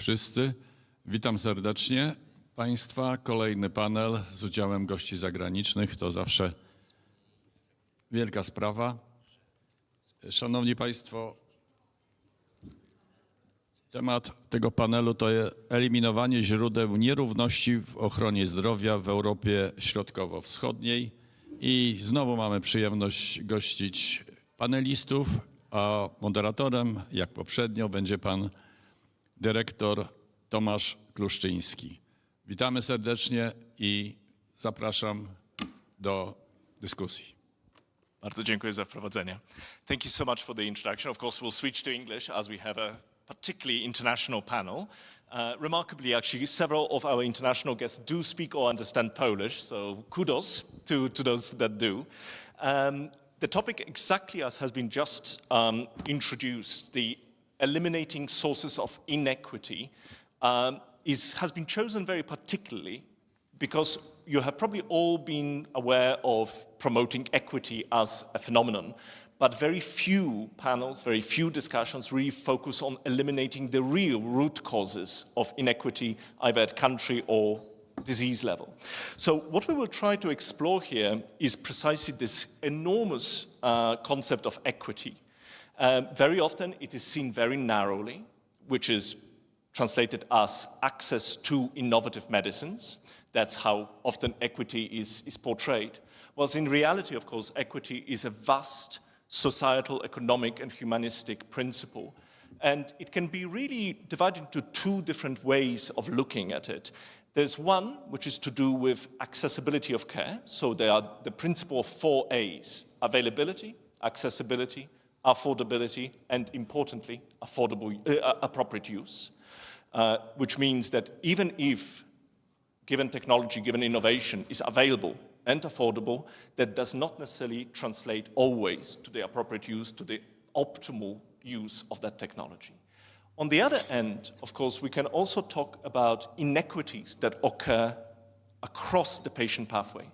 wszyscy. Witam serdecznie Państwa. Kolejny panel z udziałem gości zagranicznych. To zawsze wielka sprawa. Szanowni Państwo, temat tego panelu to jest eliminowanie źródeł nierówności w ochronie zdrowia w Europie Środkowo-Wschodniej. I znowu mamy przyjemność gościć panelistów, a moderatorem, jak poprzednio, będzie pan dyrektor Tomasz Kluszczyński. Witamy serdecznie i zapraszam do dyskusji. Bardzo dziękuję za wprowadzenie. Thank you so much for the introduction. Of course, we'll switch to English as we have a particularly international panel. Remarkably, actually, several of our international guests do speak or understand Polish, so kudos to those that do. The topic, exactly as has been just introduced, the eliminating sources of inequity, has been chosen very particularly because you have probably all been aware of promoting equity as a phenomenon, but very few panels, very few discussions really focus on eliminating the real root causes of inequity, either at country or disease level. So what we will try to explore here is precisely this enormous concept of equity. Very often it is seen very narrowly, which is translated as access to innovative medicines. That's how often equity is portrayed. Whilst in reality, of course, equity is a vast societal, economic, and humanistic principle. And it can be really divided into two different ways of looking at it. There's one which is to do with accessibility of care. So there are the principle of 4 A's: availability, accessibility, affordability, and importantly, appropriate use. Which means that even if given technology, given innovation is available and affordable, that does not necessarily translate always to the appropriate use, to the optimal use of that technology. On the other end, of course, we can also talk about inequities that occur across the patient pathway.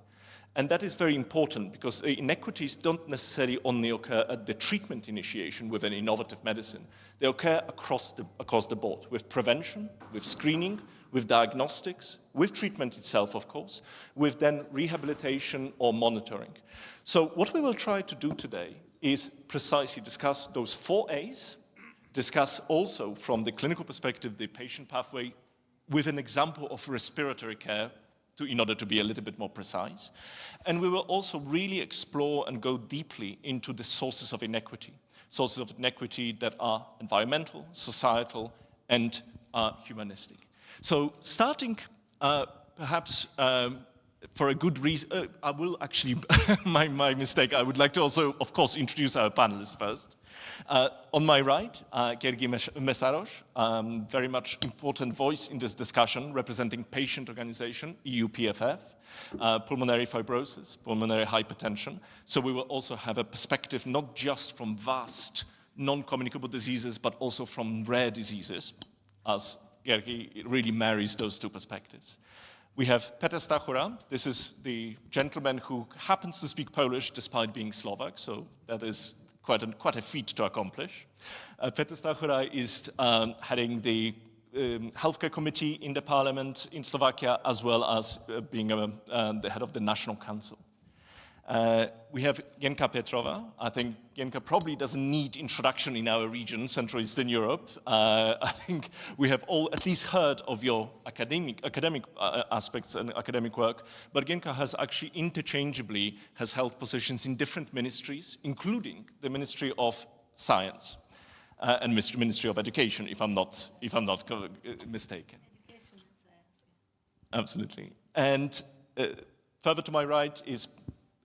And that is very important because inequities don't necessarily only occur at the treatment initiation with an innovative medicine. They occur across the board, with prevention, with screening, with diagnostics, with treatment itself, of course, with then rehabilitation or monitoring. So what we will try to do today is precisely discuss those 4 A's, discuss also from the clinical perspective the patient pathway with an example of respiratory care in order to be a little bit more precise. And we will also really explore and go deeply into the sources of inequity that are environmental, societal, and humanistic. So starting perhaps for a good reason, I will actually, my mistake, I would like to also, of course, introduce our panelists first. On my right, Gergi Mesaros, very much important voice in this discussion, representing patient organization, EUPFF, pulmonary fibrosis, pulmonary hypertension. So we will also have a perspective not just from vast non-communicable diseases, but also from rare diseases, as Gergi really marries those two perspectives. We have Petr Stachura. This is the gentleman who happens to speak Polish despite being Slovak, so that is quite a feat to accomplish. Petr Stachura is heading the healthcare committee in the parliament in Slovakia, as well as being the head of the National Council. We have Jenka Petrova. I think Jenka probably doesn't need introduction in our region, Central Eastern Europe. I think we have all at least heard of your academic aspects and academic work, but Jenka has actually interchangeably held positions in different ministries, including the Ministry of Science and Ministry of Education, if I'm not mistaken. Education and science. Absolutely. And further to my right is,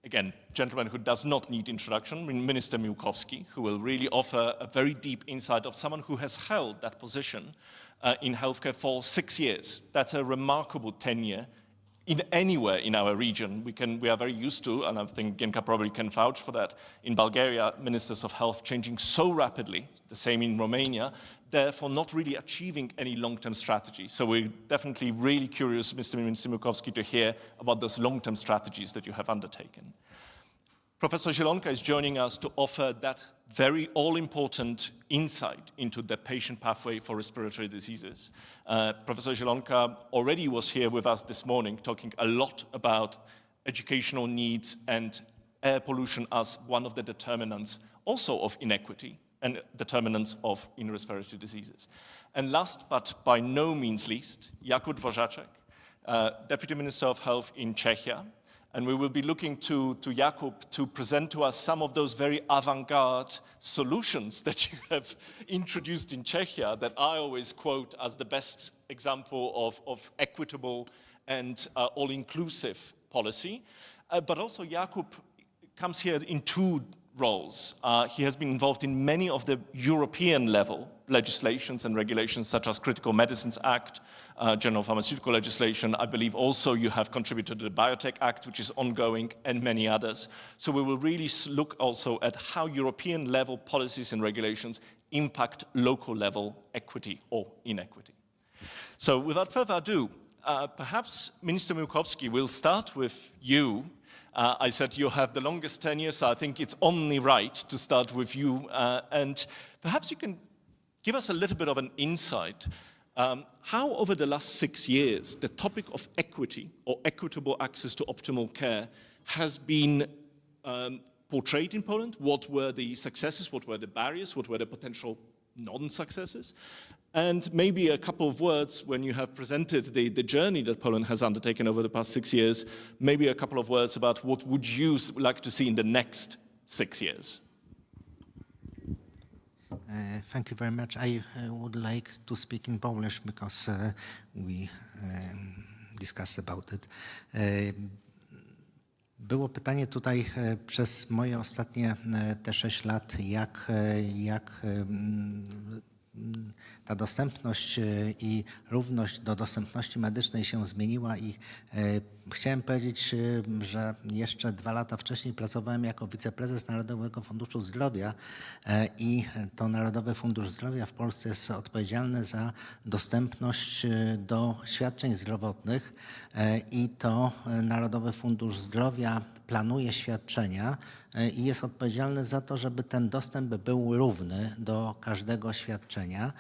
again, gentleman who does not need introduction, Minister Miłkowski, who will really offer a very deep insight of someone who has held that position in healthcare for 6 years. That's a remarkable tenure anywhere in our region. We are very used to, and I think Genka probably can vouch for that, in Bulgaria, ministers of health changing so rapidly, the same in Romania, therefore not really achieving any long-term strategy. So we're definitely really curious, Mr. Miłkowski, to hear about those long-term strategies that you have undertaken. Professor Zielonka is joining us to offer that very all-important insight into the patient pathway for respiratory diseases. Professor Zielonka already was here with us this morning talking a lot about educational needs and air pollution as one of the determinants also of inequity and determinants in respiratory diseases. And last but by no means least, Jakub Dvořáček, Deputy Minister of Health in Czechia. And we will be looking to Jakub to present to us some of those very avant-garde solutions that you have introduced in Czechia that I always quote as the best example of equitable and all-inclusive policy. But also Jakub comes here in two roles. He has been involved in many of the European level legislations and regulations such as Critical Medicines Act, General Pharmaceutical Legislation. I believe also you have contributed to the Biotech Act, which is ongoing, and many others. So we will really look also at how European level policies and regulations impact local level equity or inequity. So without further ado, perhaps Minister Miłkowski, will start with you. I said you have the longest tenure, so I think it's only right to start with you. And perhaps you can give us a little bit of an insight. How over the last 6 years, the topic of equity or equitable access to optimal care has been portrayed in Poland? What were the successes? What were the barriers? What were the potential non-successes? And maybe a couple of words when you have presented the journey that Poland has undertaken over the past 6 years, maybe a couple of words about what would you like to see in the next 6 years? Thank you very much. I would like to speak in Polish because we discussed about it. Było pytanie tutaj przez moje ostatnie te 6 lat, jak ta dostępność i równość do dostępności medycznej się zmieniła i chciałem powiedzieć, że jeszcze 2 lata wcześniej pracowałem jako wiceprezes Narodowego Funduszu Zdrowia i to Narodowy Fundusz Zdrowia w Polsce jest odpowiedzialny za dostępność do świadczeń zdrowotnych i to Narodowy Fundusz Zdrowia planuje świadczenia i jest odpowiedzialny za to, żeby ten dostęp był równy do każdego świadczenia,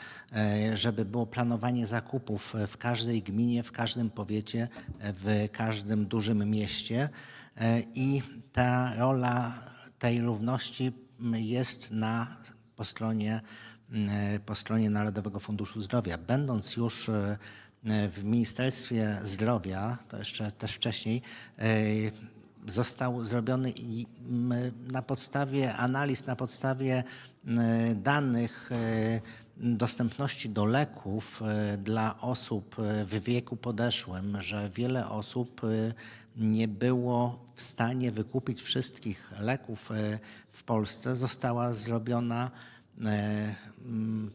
żeby było planowanie zakupów w każdej gminie, w każdym powiecie, w każdym dużym mieście i ta rola tej równości jest po stronie Narodowego Funduszu Zdrowia. Będąc już w Ministerstwie Zdrowia, to jeszcze też wcześniej, został zrobiony na podstawie analiz, na podstawie danych dostępności do leków dla osób w wieku podeszłym, że wiele osób nie było w stanie wykupić wszystkich leków w Polsce. Została zrobiona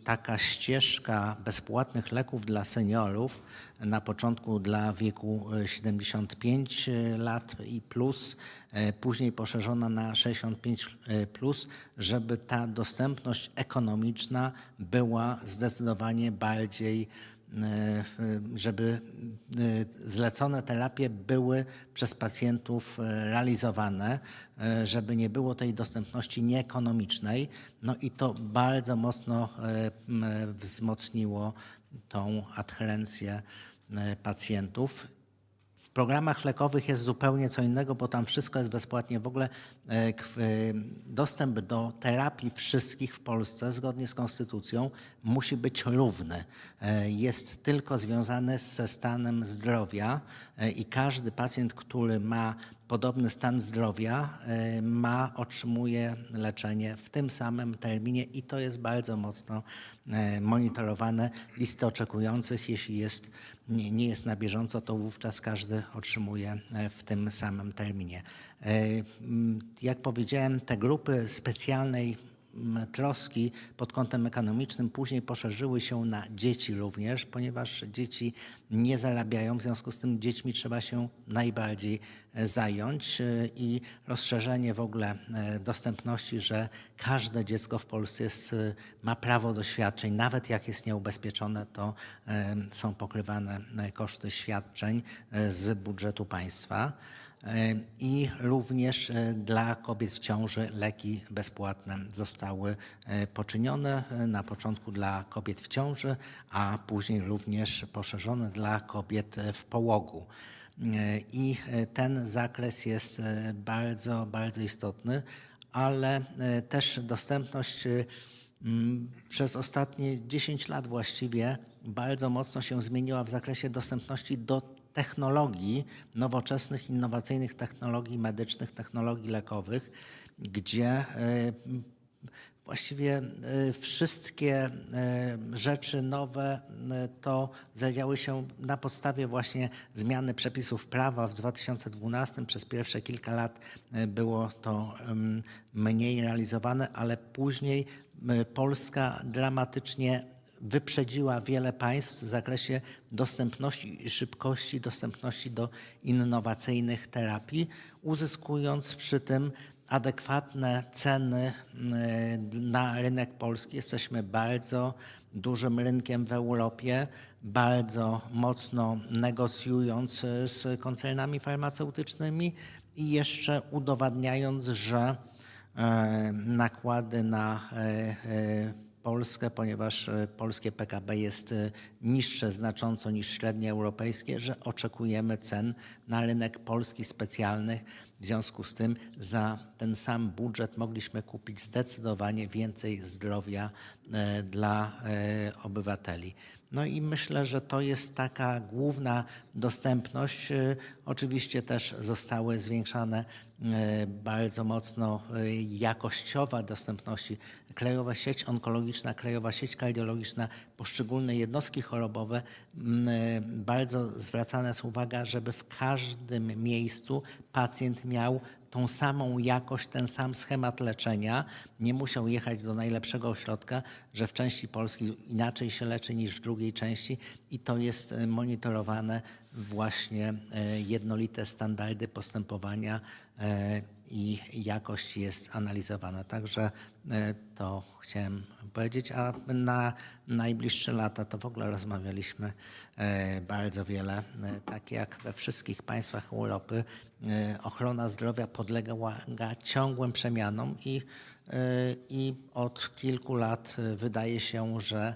taka ścieżka bezpłatnych leków dla seniorów, na początku dla wieku 75 lat i plus, później poszerzona na 65 plus, żeby ta dostępność ekonomiczna była zdecydowanie bardziej, żeby zlecone terapie były przez pacjentów realizowane, żeby nie było tej dostępności nieekonomicznej. No i to bardzo mocno wzmocniło tą adherencję pacjentów. W programach lekowych jest zupełnie co innego, bo tam wszystko jest bezpłatnie. W ogóle dostęp do terapii wszystkich w Polsce, zgodnie z konstytucją, musi być równy. Jest tylko związany ze stanem zdrowia i każdy pacjent, który ma podobny stan zdrowia, otrzymuje leczenie w tym samym terminie i to jest bardzo mocno monitorowane. Listy oczekujących, jeśli nie jest na bieżąco, to wówczas każdy otrzymuje w tym samym terminie. Jak powiedziałem, te grupy specjalnej troski pod kątem ekonomicznym później poszerzyły się na dzieci również, ponieważ dzieci nie zarabiają, w związku z tym dziećmi trzeba się najbardziej zająć i rozszerzenie w ogóle dostępności, że każde dziecko w Polsce ma prawo do świadczeń, nawet jak jest nieubezpieczone, to są pokrywane koszty świadczeń z budżetu państwa. i również dla kobiet w ciąży leki bezpłatne zostały poczynione. Na początku dla kobiet w ciąży, a później również poszerzone dla kobiet w połogu. I ten zakres jest bardzo, bardzo istotny, ale też dostępność przez ostatnie 10 lat właściwie bardzo mocno się zmieniła w zakresie dostępności do technologii, nowoczesnych, innowacyjnych technologii medycznych, technologii lekowych, gdzie właściwie wszystkie rzeczy nowe to zadziały się na podstawie właśnie zmiany przepisów prawa w 2012. Przez pierwsze kilka lat było to mniej realizowane, ale później Polska dramatycznie wyprzedziła wiele państw w zakresie dostępności i szybkości dostępności do innowacyjnych terapii, uzyskując przy tym adekwatne ceny na rynek polski. Jesteśmy bardzo dużym rynkiem w Europie, bardzo mocno negocjując z koncernami farmaceutycznymi i jeszcze udowadniając, że nakłady na Polskę, ponieważ polskie PKB jest niższe znacząco niż średnie europejskie, że oczekujemy cen na rynek polski specjalnych. W związku z tym za ten sam budżet mogliśmy kupić zdecydowanie więcej zdrowia dla obywateli. No i myślę, że to jest taka główna dostępność. Oczywiście też zostały zwiększane bardzo mocno jakościowa dostępności. Krajowa sieć onkologiczna, krajowa sieć kardiologiczna, poszczególne jednostki chorobowe. Bardzo zwracana jest uwaga, żeby w każdym miejscu pacjent miał tą samą jakość, ten sam schemat leczenia, nie musiał jechać do najlepszego ośrodka, że w części Polski inaczej się leczy niż w drugiej części i to jest monitorowane właśnie jednolite standardy postępowania i jakość jest analizowana. Także to chciałem powiedzieć, a na najbliższe lata to w ogóle rozmawialiśmy bardzo wiele. Tak jak we wszystkich państwach Europy, ochrona zdrowia podlegała ciągłym przemianom i od kilku lat wydaje się, że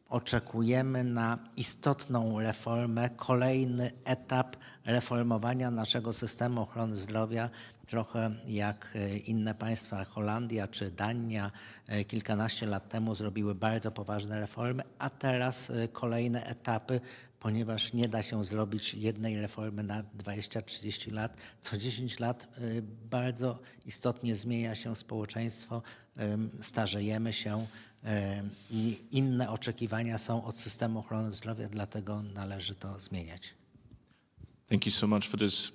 oczekujemy na istotną reformę, kolejny etap reformowania naszego systemu ochrony zdrowia, trochę jak inne państwa, Holandia czy Dania kilkanaście lat temu zrobiły bardzo poważne reformy, a teraz kolejne etapy, ponieważ nie da się zrobić jednej reformy na 20-30 lat. Co 10 lat bardzo istotnie zmienia się społeczeństwo, starzejemy się i inne oczekiwania są od systemu ochrony zdrowia, dlatego należy to zmieniać. Thank you so much for this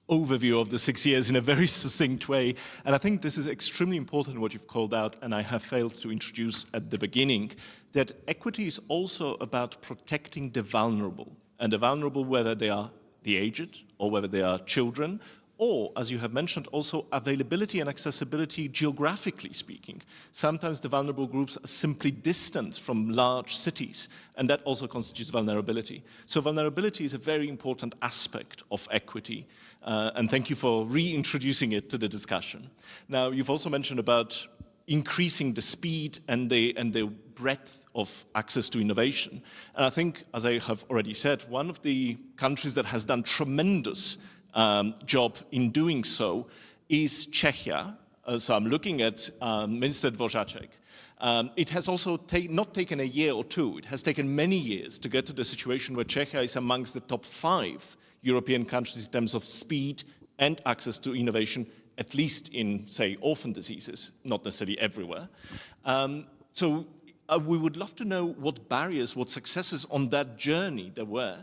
overview of the 6 years in a very succinct way. And I think this is extremely important what you've called out, and I have failed to introduce at the beginning, that equity is also about protecting the vulnerable. And the vulnerable, whether they are the aged or whether they are children, or, as you have mentioned, also availability and accessibility geographically speaking. Sometimes the vulnerable groups are simply distant from large cities, and that also constitutes vulnerability. So vulnerability is a very important aspect of equity, and thank you for reintroducing it to the discussion. Now, you've also mentioned about increasing the speed and the breadth of access to innovation. And I think, as I have already said, one of the countries that has done tremendous job in doing so is Czechia. So I'm looking at Minister Dvořáček. It has also not taken a year or two, it has taken many years to get to the situation where Czechia is amongst the top 5 European countries in terms of speed and access to innovation, at least in, say, orphan diseases, not necessarily everywhere. So we would love to know what barriers, what successes on that journey there were.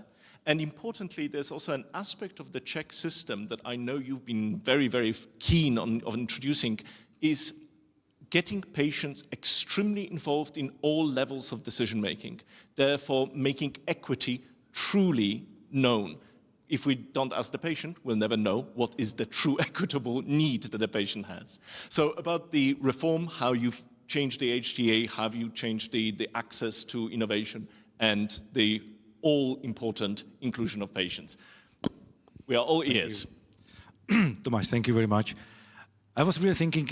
And importantly, there's also an aspect of the Czech system that I know you've been very, very keen on introducing, is getting patients extremely involved in all levels of decision-making, therefore making equity truly known. If we don't ask the patient, we'll never know what is the true equitable need that the patient has. So about the reform, how you've changed the HTA, how you changed the access to innovation and the all-important inclusion of patients. We are all ears. Tomáš, thank you very much. I was really thinking,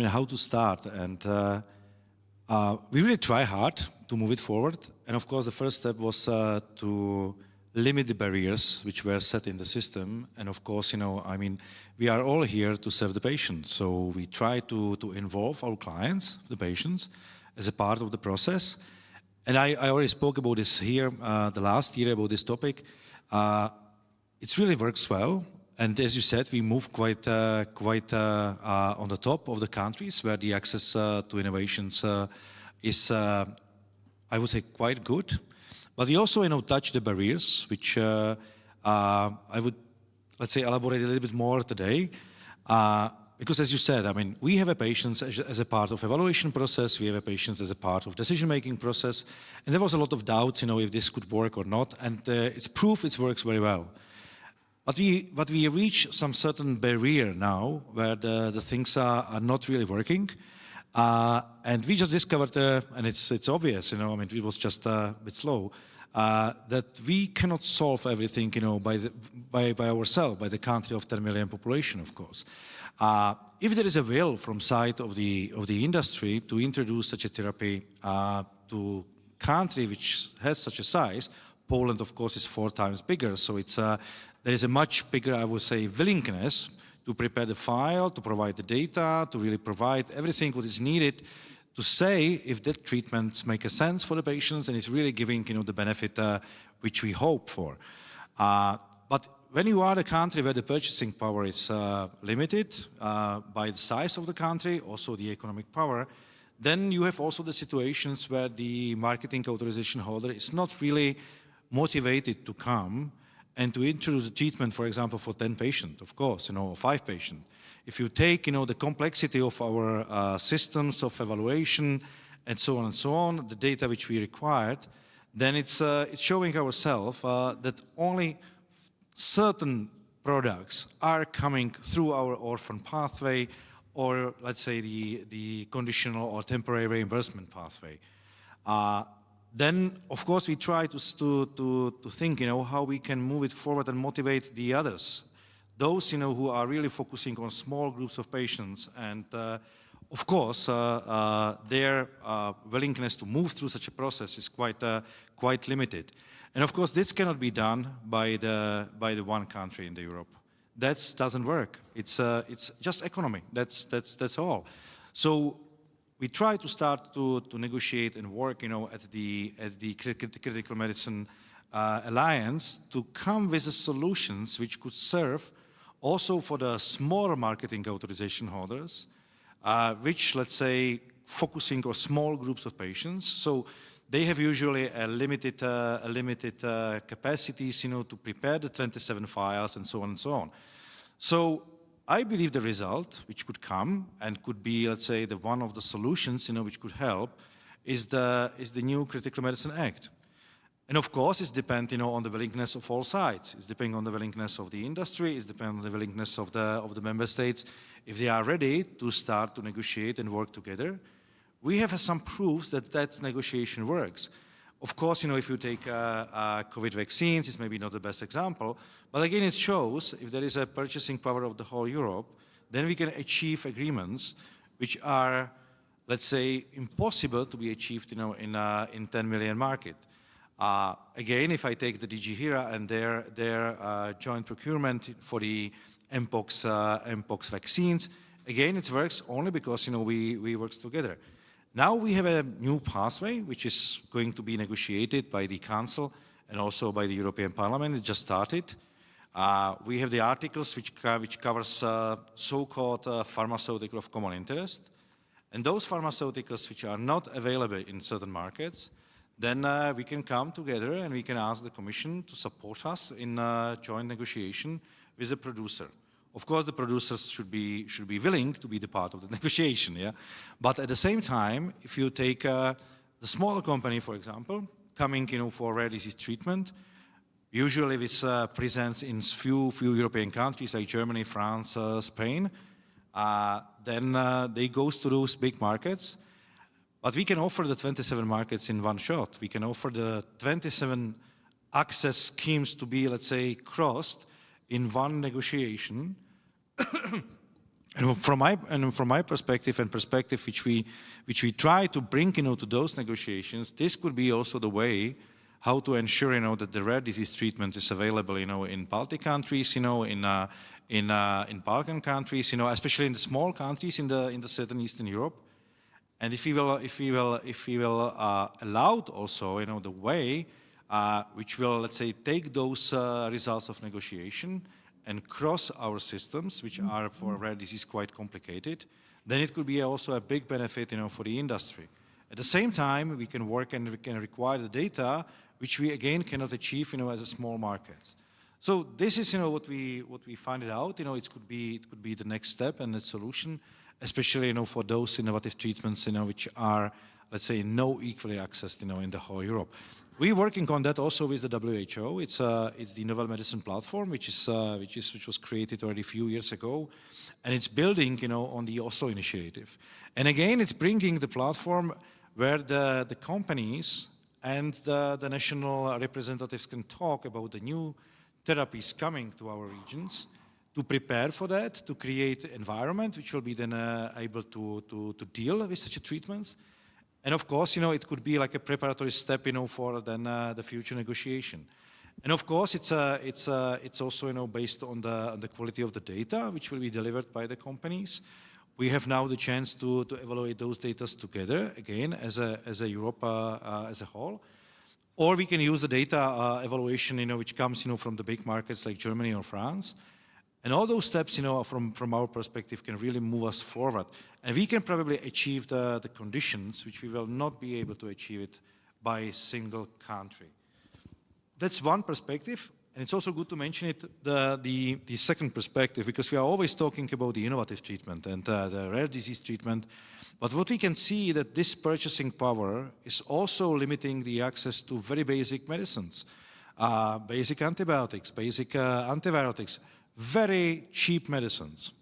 how to start, and we really try hard to move it forward. And of course, the first step was to limit the barriers which were set in the system. And of course, we are all here to serve the patient. So we try to involve our clients, the patients, as a part of the process. And I already spoke about this here the last year about this topic. It really works well. And as you said, we move quite on the top of the countries where the access to innovations is, I would say, quite good. But we also, touch the barriers, which I would, let's say, elaborate a little bit more today. Because as you said, we have a patients as a part of evaluation process, we have a patients as a part of decision-making process, and there was a lot of doubts, if this could work or not, and it's proof it works very well. But we reach some certain barrier now where the things are not really working, and we just discovered, and it's obvious, it was just a bit slow, that we cannot solve everything, by ourselves, by the country of 10 million population, of course. If there is a will from side of the industry to introduce such a therapy to country which has such a size, Poland, of course, is 4 times bigger, so it's there is a much bigger, I would say, willingness to prepare the file, to provide the data, to really provide everything what is needed to say if that treatments make a sense for the patients and it's really giving, the benefit which we hope for. But when you are a country where the purchasing power is limited by the size of the country, also the economic power, then you have also the situations where the marketing authorization holder is not really motivated to come and to introduce a treatment, for example, for 10 patients, of course, or 5 patients. If you take, the complexity of our systems of evaluation and so on, the data which we required, then it's showing ourselves that only certain products are coming through our orphan pathway, or let's say the conditional or temporary reimbursement pathway. Then, of course, we try to think, how we can move it forward and motivate the others, those, who are really focusing on small groups of patients, and of course, their willingness to move through such a process is quite limited. And of course, this cannot be done by the one country in Europe. That doesn't work. It's just economy. That's all. So we try to start to negotiate and work, at the Critical Medicine Alliance to come with the solutions which could serve also for the smaller marketing authorization holders, which, let's say, focusing on small groups of patients. So they have usually a limited capacities, to prepare the 27 files and so on and so on. So I believe the result, which could come and could be, let's say, the one of the solutions, which could help, is the new Critical Medicine Act. And of course, it's depends, on the willingness of all sides. It's depending on the willingness of the industry. It's depending on the willingness of the member states. If they are ready to start to negotiate and work together, we have some proofs that negotiation works. Of course, if you take COVID vaccines, it's maybe not the best example, but again, it shows if there is a purchasing power of the whole Europe, then we can achieve agreements which are, let's say, impossible to be achieved, in 10 million market. Again, if I take the DG HERA and their joint procurement for the Mpox vaccines, again, it works only because, we work together. Now we have a new pathway, which is going to be negotiated by the Council and also by the European Parliament. It just started. We have the articles which covers so-called pharmaceutical of common interest. And those pharmaceuticals which are not available in certain markets, then we can come together and we can ask the Commission to support us in joint negotiation with the producer. Of course, the producers should be willing to be the part of the negotiation, yeah. But at the same time, if you take the smaller company, for example, coming, for rare disease treatment, usually this presents in few European countries like Germany, France, Spain, then they go to those big markets. But we can offer the 27 markets in one shot. We can offer the 27 access schemes to be, let's say, crossed in one negotiation And from my perspective and perspective which we try to bring, to those negotiations, this could be also the way how to ensure, that the rare disease treatment is available, in Baltic countries, in Balkan countries, especially in the small countries in the southern Eastern Europe. And if we will allow also, the way which will, let's say, take those results of negotiation and cross our systems, which are for rare disease quite complicated, then it could be also a big benefit, for the industry. At the same time, we can work and we can require the data, which we again cannot achieve, as a small market. So this is, what we find it out. It could be the next step and the solution, especially, for those innovative treatments, which are, let's say, no equally accessed, in the whole Europe. We're working on that also with the WHO. It's the Novel Medicine Platform, which was created already a few years ago, and it's building, on the Oslo initiative. And again, it's bringing the platform where the companies and the national representatives can talk about the new therapies coming to our regions, to prepare for that, to create an environment which will be then able to deal with such treatments. And of course, it could be like a preparatory step, for then the future negotiation. And of course, it's also, based on the quality of the data, which will be delivered by the companies. We have now the chance to evaluate those data together, again, as a Europe as a whole. Or we can use the data evaluation, which comes, from the big markets like Germany or France. And all those steps, from our perspective, can really move us forward. And we can probably achieve the conditions which we will not be able to achieve it by a single country. That's one perspective. And it's also good to mention it, the second perspective, because we are always talking about the innovative treatment and the rare disease treatment. But what we can see that this purchasing power is also limiting the access to very basic medicines, basic antibiotics, basic antibiotics, very cheap medicines.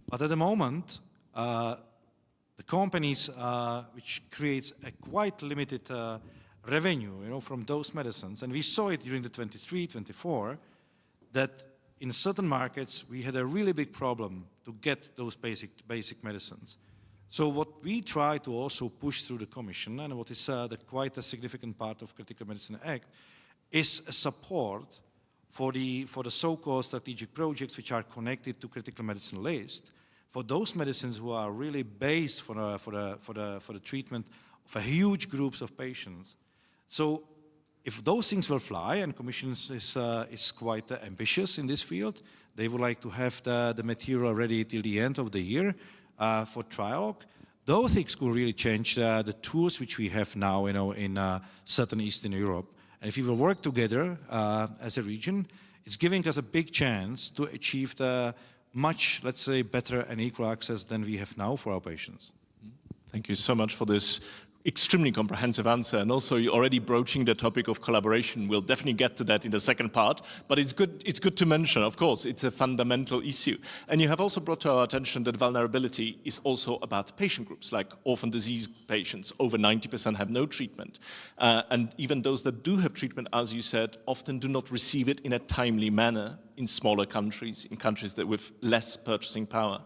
But at the moment, the companies, which creates a quite limited revenue, from those medicines, and we saw it during the 23, 24, that in certain markets we had a really big problem to get those basic medicines. So what we try to also push through the Commission, and what is quite a significant part of Critical Medicine Act, is a support for the so-called strategic projects which are connected to critical medicine list, for those medicines who are really based for the treatment of a huge groups of patients. So if those things will fly, and Commission is quite ambitious in this field, they would like to have the material ready till the end of the year for trial. Those things could really change the tools which we have now, in Southern Eastern Europe. And if we will work together as a region, it's giving us a big chance to achieve the much, let's say, better and equal access than we have now for our patients. Thank you so much for this extremely comprehensive answer, and also you're already broaching the topic of collaboration. We'll definitely get to that in the second part, but it's good to mention, of course, it's a fundamental issue. And you have also brought to our attention that vulnerability is also about patient groups, like orphan disease patients. Over 90% have no treatment. And even those that do have treatment, as you said, often do not receive it in a timely manner in smaller countries, in countries that with less purchasing power.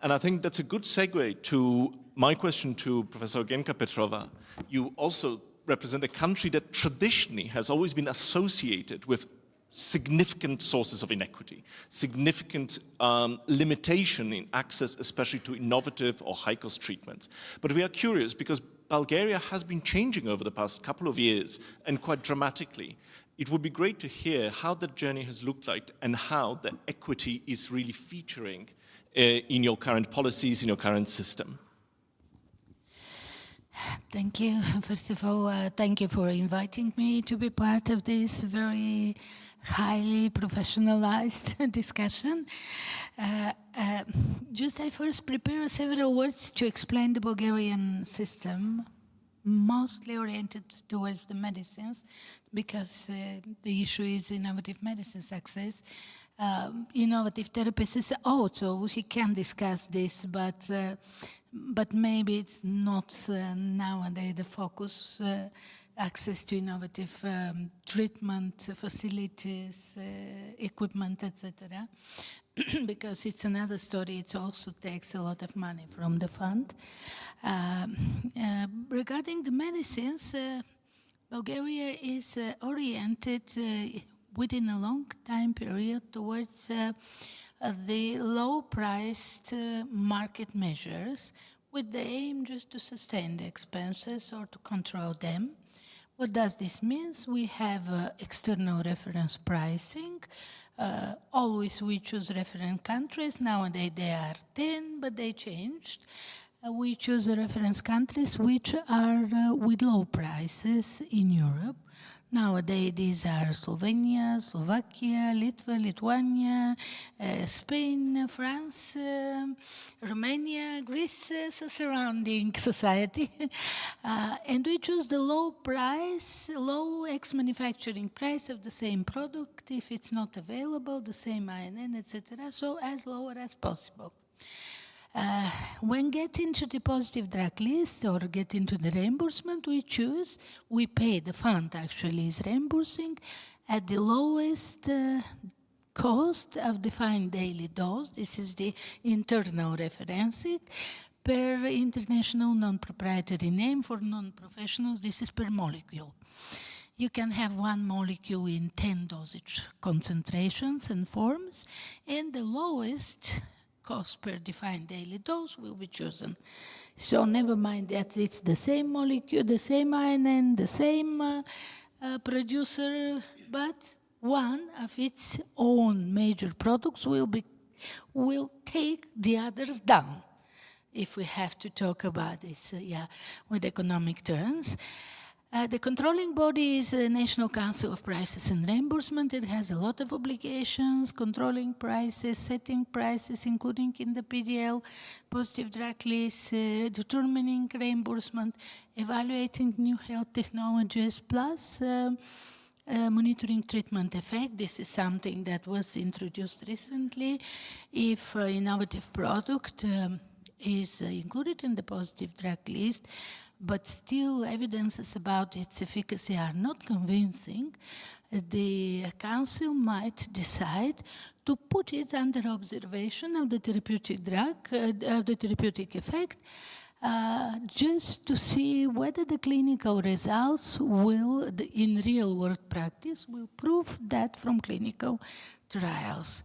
And I think that's a good segue to my question to Professor Genka Petrova. You also represent a country that traditionally has always been associated with significant sources of inequity, significant limitation in access, especially to innovative or high-cost treatments. But we are curious because Bulgaria has been changing over the past couple of years and quite dramatically. It would be great to hear how that journey has looked like and how the equity is really featuring in your current policies, in your current system. Thank you. First of all, thank you for inviting me to be part of this very highly professionalized discussion. Just I first prepare several words to explain the Bulgarian system, mostly oriented towards the medicines, because the issue is innovative medicines access. Innovative therapists is also, we can discuss this, but maybe it's not nowadays the focus, access to innovative treatment facilities, equipment, etc. because it's another story. It also takes a lot of money from the fund. Regarding the medicines, Bulgaria is oriented within a long time period towards the low-priced market measures with the aim just to sustain the expenses or to control them. What does this mean? We have external reference pricing. Always we choose reference countries. Nowadays they are 10, but they changed. We choose the reference countries which are with low prices in Europe. Nowadays these are Slovenia, Slovakia, Lithuania, Spain, France, Romania, Greece, so surrounding society. And we choose the low price, low ex-manufacturing price of the same product, if it's not available, the same INN, etc., so as lower as possible. When getting to the positive drug list or get into the reimbursement, we pay, the fund actually is reimbursing at the lowest cost of defined daily dose. This is the internal referencing. Per international non-proprietary name for non-professionals, this is per molecule. You can have one molecule in 10 dosage concentrations and forms, and the lowest cost per defined daily dose will be chosen. So never mind that it's the same molecule, the same INN, the same producer, but one of its own major products will take the others down, if we have to talk about this with economic terms. The controlling body is the National Council of Prices and Reimbursement. It has a lot of obligations, controlling prices, setting prices, including in the PDL, positive drug list, determining reimbursement, evaluating new health technologies, plus monitoring treatment effect. This is something that was introduced recently. If innovative product is included in the positive drug list, but still evidences about its efficacy are not convincing, the council might decide to put it under observation of the therapeutic drug, the therapeutic effect, just to see whether the clinical results will, in real-world practice, will prove that from clinical trials.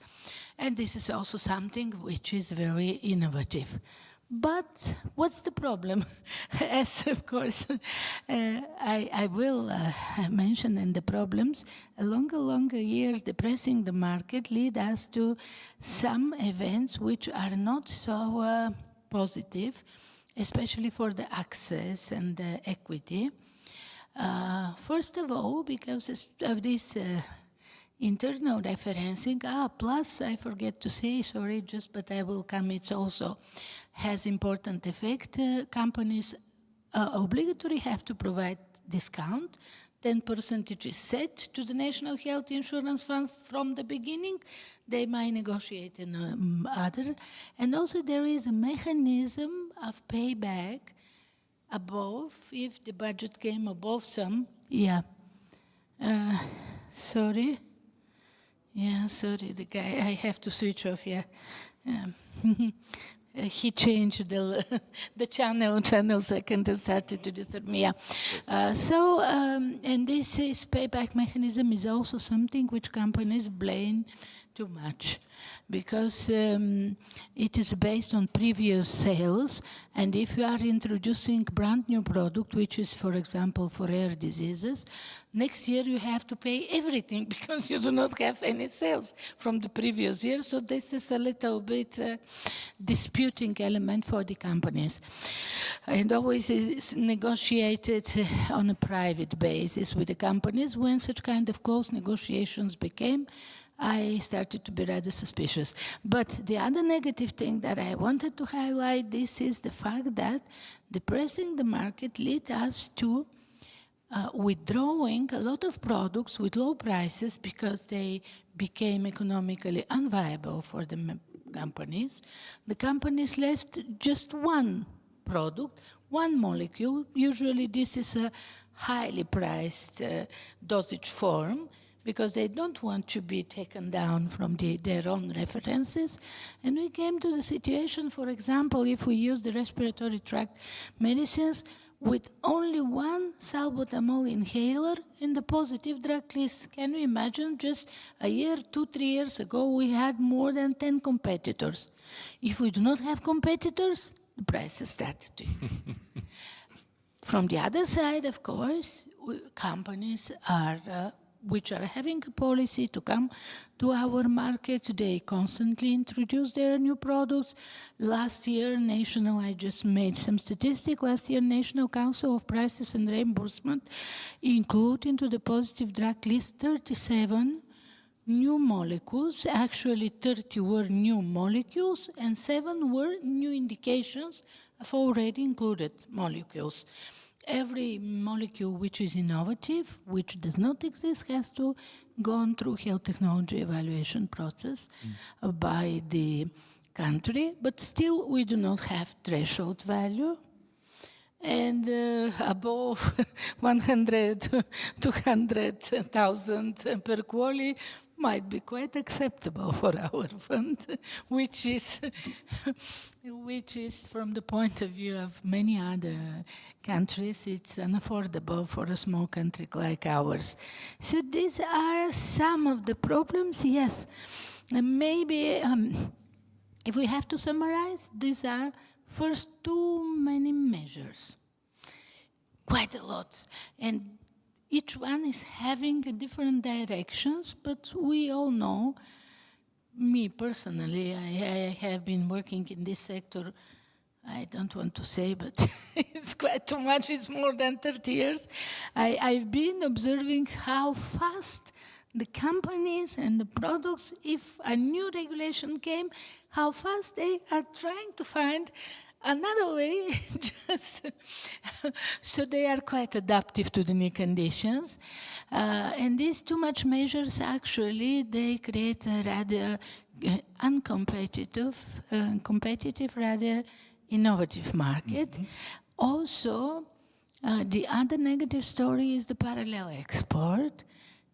And this is also something which is very innovative. But what's the problem? As, of course, I will mention in the problems, longer years depressing the market lead us to some events which are not so positive, especially for the access and the equity. First of all, because of this internal referencing, plus I forget to say, sorry, but I will come, it's also has important effect. Companies obligatory have to provide discount. 10% is set to the national health insurance funds from the beginning. They might negotiate in other. And also there is a mechanism of payback above, if the budget came above some, sorry. Yeah, sorry, the guy, I have to switch off, he changed the channel second and started to disturb me. And this is payback mechanism is also something which companies blame too much, because it is based on previous sales, and if you are introducing brand new product, which is, for example, for rare diseases, next year you have to pay everything because you do not have any sales from the previous year. So this is a little bit disputing element for the companies. And always is negotiated on a private basis with the companies. When such kind of close negotiations became, I started to be rather suspicious. But the other negative thing that I wanted to highlight, this is the fact that depressing the market led us to withdrawing a lot of products with low prices because they became economically unviable for the companies. The companies left just one product, one molecule. Usually this is a highly priced dosage form, because they don't want to be taken down from their own references. And we came to the situation, for example, if we use the respiratory tract medicines with only one salbutamol inhaler in the positive drug list. Can you imagine? Just a year, 2-3 years ago, we had more than 10 competitors. If we do not have competitors, the prices started to increase. From the other side, of course, companies are which are having a policy to come to our markets. They constantly introduce their new products. Last year, I just made some statistics. Last year, National Council of Prices and Reimbursement included into the positive drug list 37 new molecules. Actually, 30 were new molecules and 7 were new indications of already included molecules. Every molecule which is innovative, which does not exist, has to go through health technology evaluation process by the country, but still we do not have threshold value. And above 100, 200,000 per quali might be quite acceptable for our fund, which is from the point of view of many other countries, it's unaffordable for a small country like ours. So these are some of the problems, yes. And maybe if we have to summarize, these are first too many measures, quite a lot. And each one is having a different directions, but we all know, me personally, I have been working in this sector, I don't want to say, but it's quite too much, it's more than 30 years. I've been observing how fast the companies and the products, if a new regulation came, how fast they are trying to find another way, so they are quite adaptive to the new conditions. And these too much measures, actually, they create a rather uncompetitive, competitive, rather innovative market. Also, the other negative story is the parallel export,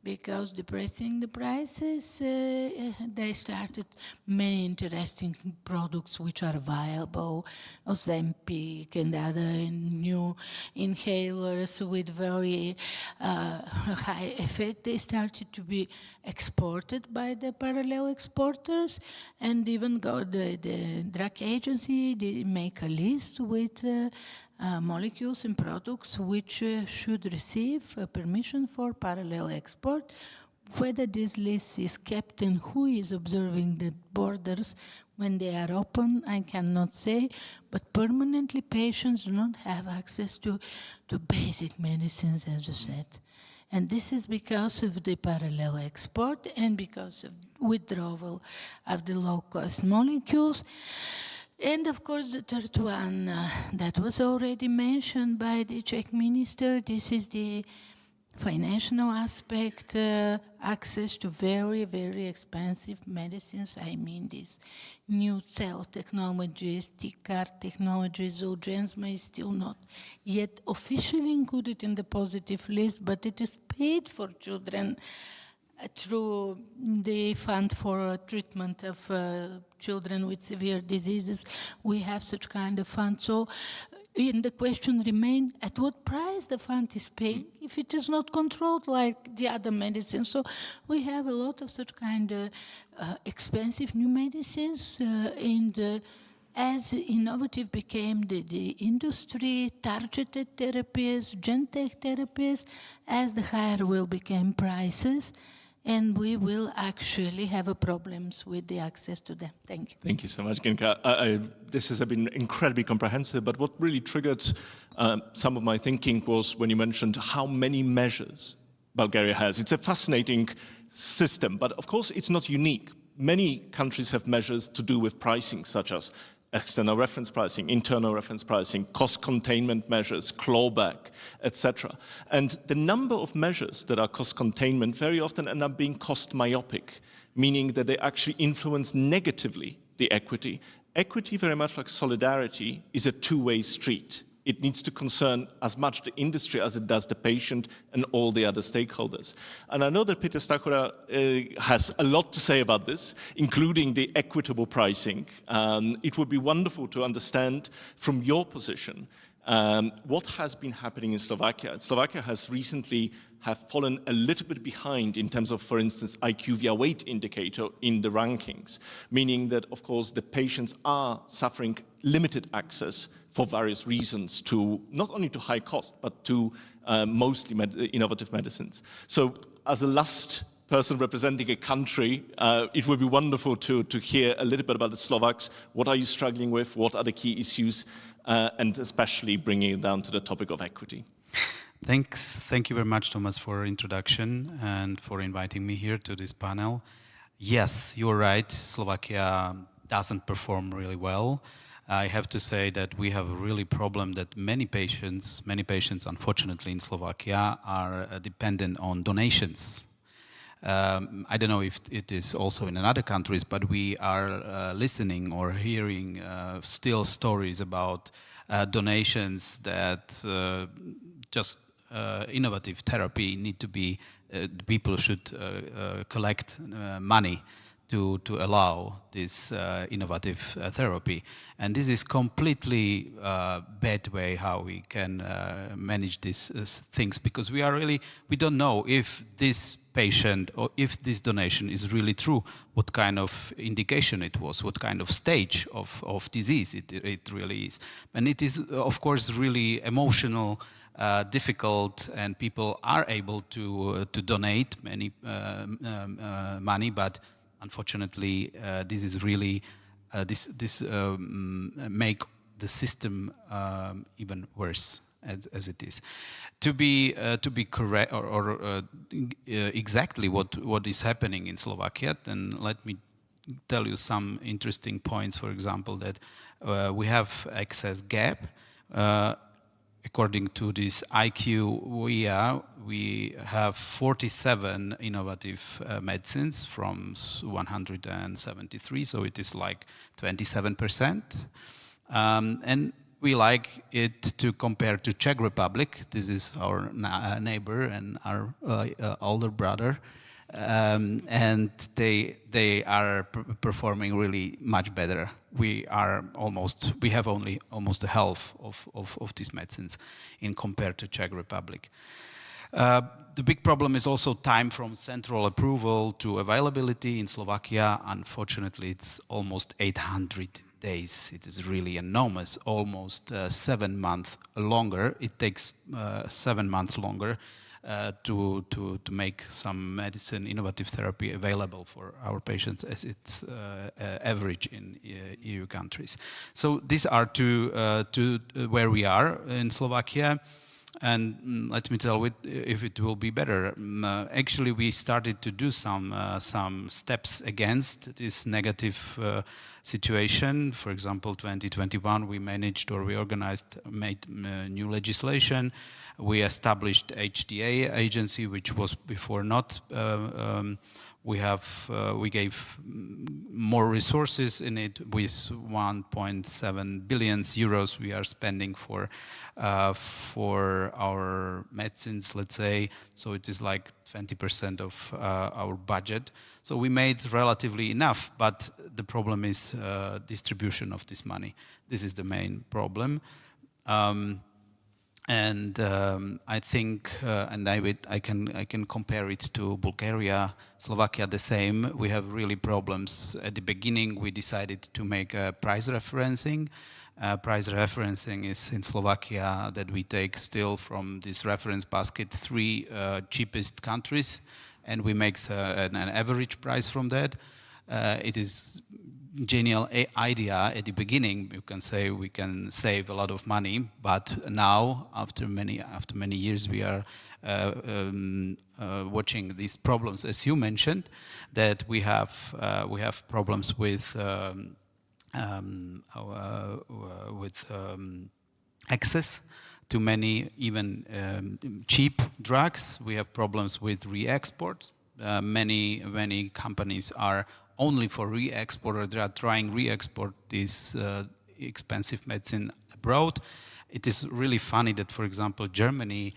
because depressing the prices, they started many interesting products which are viable, Ozempic and other new inhalers with very high effect. They started to be exported by the parallel exporters, and even the drug agency, they make a list with molecules and products which should receive permission for parallel export. Whether this list is kept and who is observing the borders when they are open, I cannot say, but permanently patients do not have access to basic medicines, as you said. And this is because of the parallel export and because of withdrawal of the low-cost molecules. And of course, the third one that was already mentioned by the Czech minister, this is the financial aspect, access to very, very expensive medicines. I mean, these new cell technologies, TCAR technologies, Zolgensma is still not yet officially included in the positive list, but it is paid for children through the fund for treatment of children with severe diseases. We have such kind of fund. So the question remains, at what price the fund is paying if it is not controlled like the other medicines? So we have a lot of such kind of expensive new medicines, and as innovative became the industry, targeted therapies, gentech therapies, as the higher will become prices, and we will actually have problems with the access to them. Thank you. Thank you so much, Ginka. This has been incredibly comprehensive, but what really triggered some of my thinking was when you mentioned how many measures Bulgaria has. It's a fascinating system, but of course it's not unique. Many countries have measures to do with pricing, such as external reference pricing, internal reference pricing, cost containment measures, clawback, etc. And the number of measures that are cost containment very often end up being cost myopic, meaning that they actually influence negatively the equity. Equity, very much like solidarity, is a two-way street. it needs to concern as much the industry as it does the patient and all the other stakeholders. And I know that Peter Stachura has a lot to say about this, including the equitable pricing. It would be wonderful to understand from your position what has been happening in Slovakia. Slovakia has recently fallen a little bit behind in terms of, for instance, IQ via weight indicator in the rankings, meaning that, of course, the patients are suffering limited access for various reasons to not only to high cost, but to mostly innovative medicines. So as a last person representing a country, it would be wonderful to hear a little bit about the Slovaks. What are you struggling with? What are the key issues? And especially bringing it down to the topic of equity. Thanks. Thank you very much, Thomas, for introduction and for inviting me here to this panel. Yes, you're right. Slovakia doesn't perform really well. I have to say that we have a really problem that many patients, unfortunately, in Slovakia are dependent on donations. I don't know if it is also in other countries, but we are listening or hearing still stories about donations that just innovative therapy need to be, people should collect money to allow this innovative therapy. And this is completely bad way how we can manage these things, because we don't know if this patient or if this donation is really true, what kind of indication it was, what kind of stage of disease it really is. And it is, of course, really emotional, difficult, and people are able to donate many money, but unfortunately, this is really this make the system even worse as it is. To be correct or exactly what is happening in Slovakia, then let me tell you some interesting points. For example, that we have access gap. According to this IQ, we have 47 innovative medicines from 173, so it is like 27%. And we like it to compare to Czech Republic. This is our neighbor and our older brother. And they are performing really much better. We have only almost the half of these medicines in compared to Czech Republic. The big problem is also time from central approval to availability in Slovakia. Unfortunately, it's almost 800 days. It is really enormous, almost 7 months longer. It takes 7 months longer to make some medicine, innovative therapy available for our patients as it's average in EU countries. So these are two where we are in Slovakia. And let me tell you if it will be better. Actually, we started to do some steps against this negative situation. For example, 2021, we managed or we made new legislation. We established HTA agency, which was before not. We gave more resources in it with 1.7 billion euros we are spending for our medicines, let's say. So it is like 20% of our budget. So we made relatively enough, but the problem is distribution of this money. This is the main problem. And I think, and I can compare it to Bulgaria, Slovakia, the same. We have really problems. At the beginning, we decided to make a price referencing. Price referencing is in Slovakia that we take still from this reference basket 3 cheapest countries, and we make an average price from that. It is genial idea at the beginning. You can say we can save a lot of money, but now after many years we are watching these problems, as you mentioned, that we have problems with access to many even cheap drugs. We have problems with re-export. Many companies are only for re-export, or they are trying re-export this expensive medicine abroad. it is really funny that, for example, Germany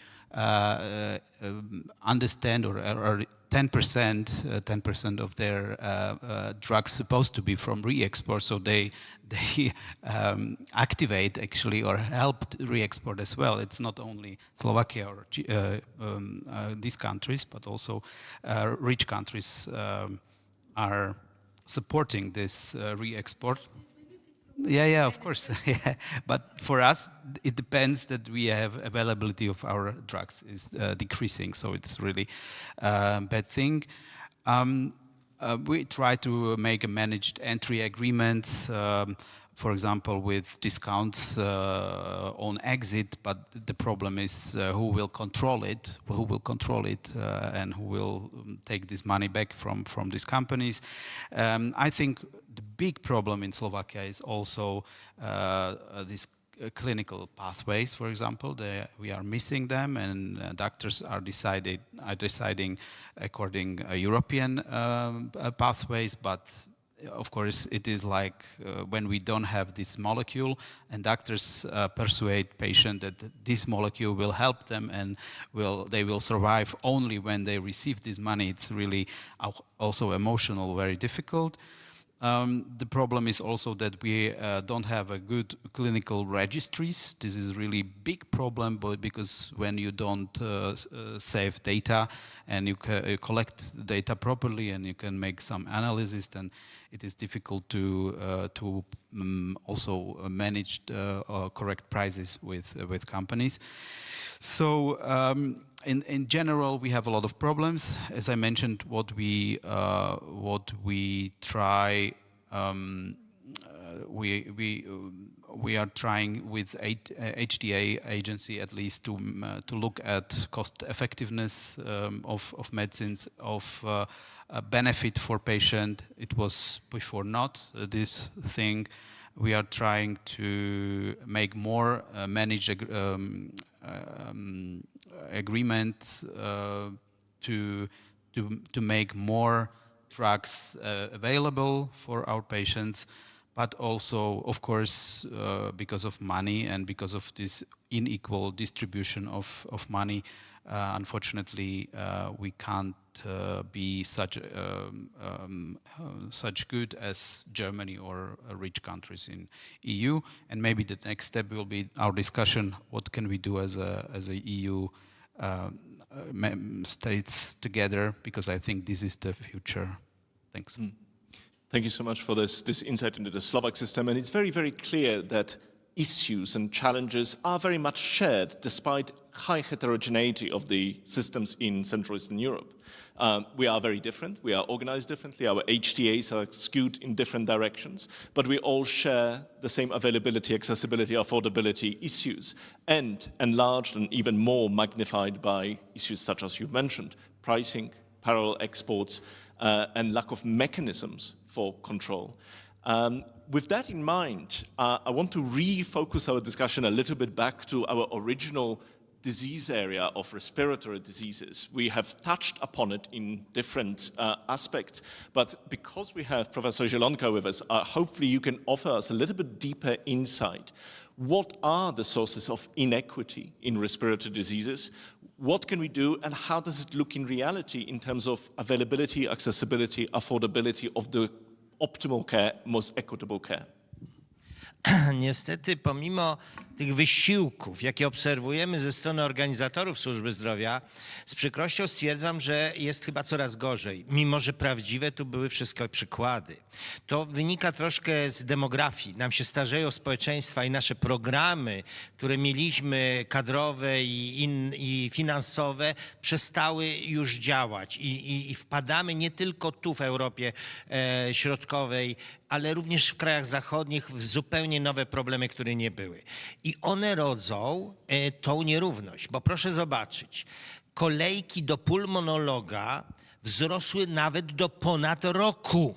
understand or 10% of their drugs supposed to be from re-export, so they activate actually or help re-export as well. It's not only Slovakia or these countries, but also rich countries are supporting this re-export. Yeah, of course. Yeah. But for us, it depends that we have availability of our drugs is decreasing, so it's really a bad thing. We try to make a managed entry agreements, for example, with discounts on exit, but the problem is who will control it, and who will take this money back from these companies. I think the big problem in Slovakia is also these clinical pathways, for example. We are missing them, and doctors are deciding according European pathways, but of course it is like when we don't have this molecule and doctors persuade patient that this molecule will help them and they will survive only when they receive this money, it's really also emotional, very difficult. The problem is also that we don't have a good clinical registries. This is really big problem, but because when you don't save data and you collect data properly and you can make some analysis, then it is difficult to also manage correct prices with companies. So in general, we have a lot of problems. As I mentioned, what we try, we are trying with HTA agency at least to look at cost effectiveness of medicines, of benefit for patient. It was before not this thing. We are trying to make more managed agreements to make more drugs available for our patients, but also, of course, because of money and because of this unequal distribution of money, unfortunately, we can't be such good as Germany or rich countries in EU. And maybe the next step will be our discussion: what can we do as a EU states together? Because I think this is the future. Thanks. Thank you so much for this insight into the Slovak system. And it's very, very clear that issues and challenges are very much shared despite high heterogeneity of the systems in Central Eastern Europe. We are very different, we are organized differently, our HTAs are skewed in different directions, but we all share the same availability, accessibility, affordability issues, and enlarged and even more magnified by issues such as you mentioned, pricing, parallel exports, and lack of mechanisms for control. With that in mind, I want to refocus our discussion a little bit back to our original disease area of respiratory diseases. We have touched upon it in different aspects, but because we have Professor Zielonka with us, hopefully you can offer us a little bit deeper insight. What are the sources of inequity in respiratory diseases? What can we do, and how does it look in reality in terms of availability, accessibility, affordability of the optimal care, most equitable care? Niestety, pomimo tych wysiłków, jakie obserwujemy ze strony organizatorów służby zdrowia, z przykrością stwierdzam, że jest chyba coraz gorzej, mimo że prawdziwe tu były wszystkie przykłady. To wynika troszkę z demografii. Nam się starzeją społeczeństwa i nasze programy, które mieliśmy, kadrowe i finansowe, przestały już działać. I wpadamy nie tylko tu w Europie Środkowej, ale również w krajach zachodnich w zupełnie nowe problemy, które nie były. I one rodzą tą nierówność, bo proszę zobaczyć, kolejki do pulmonologa wzrosły nawet do ponad roku.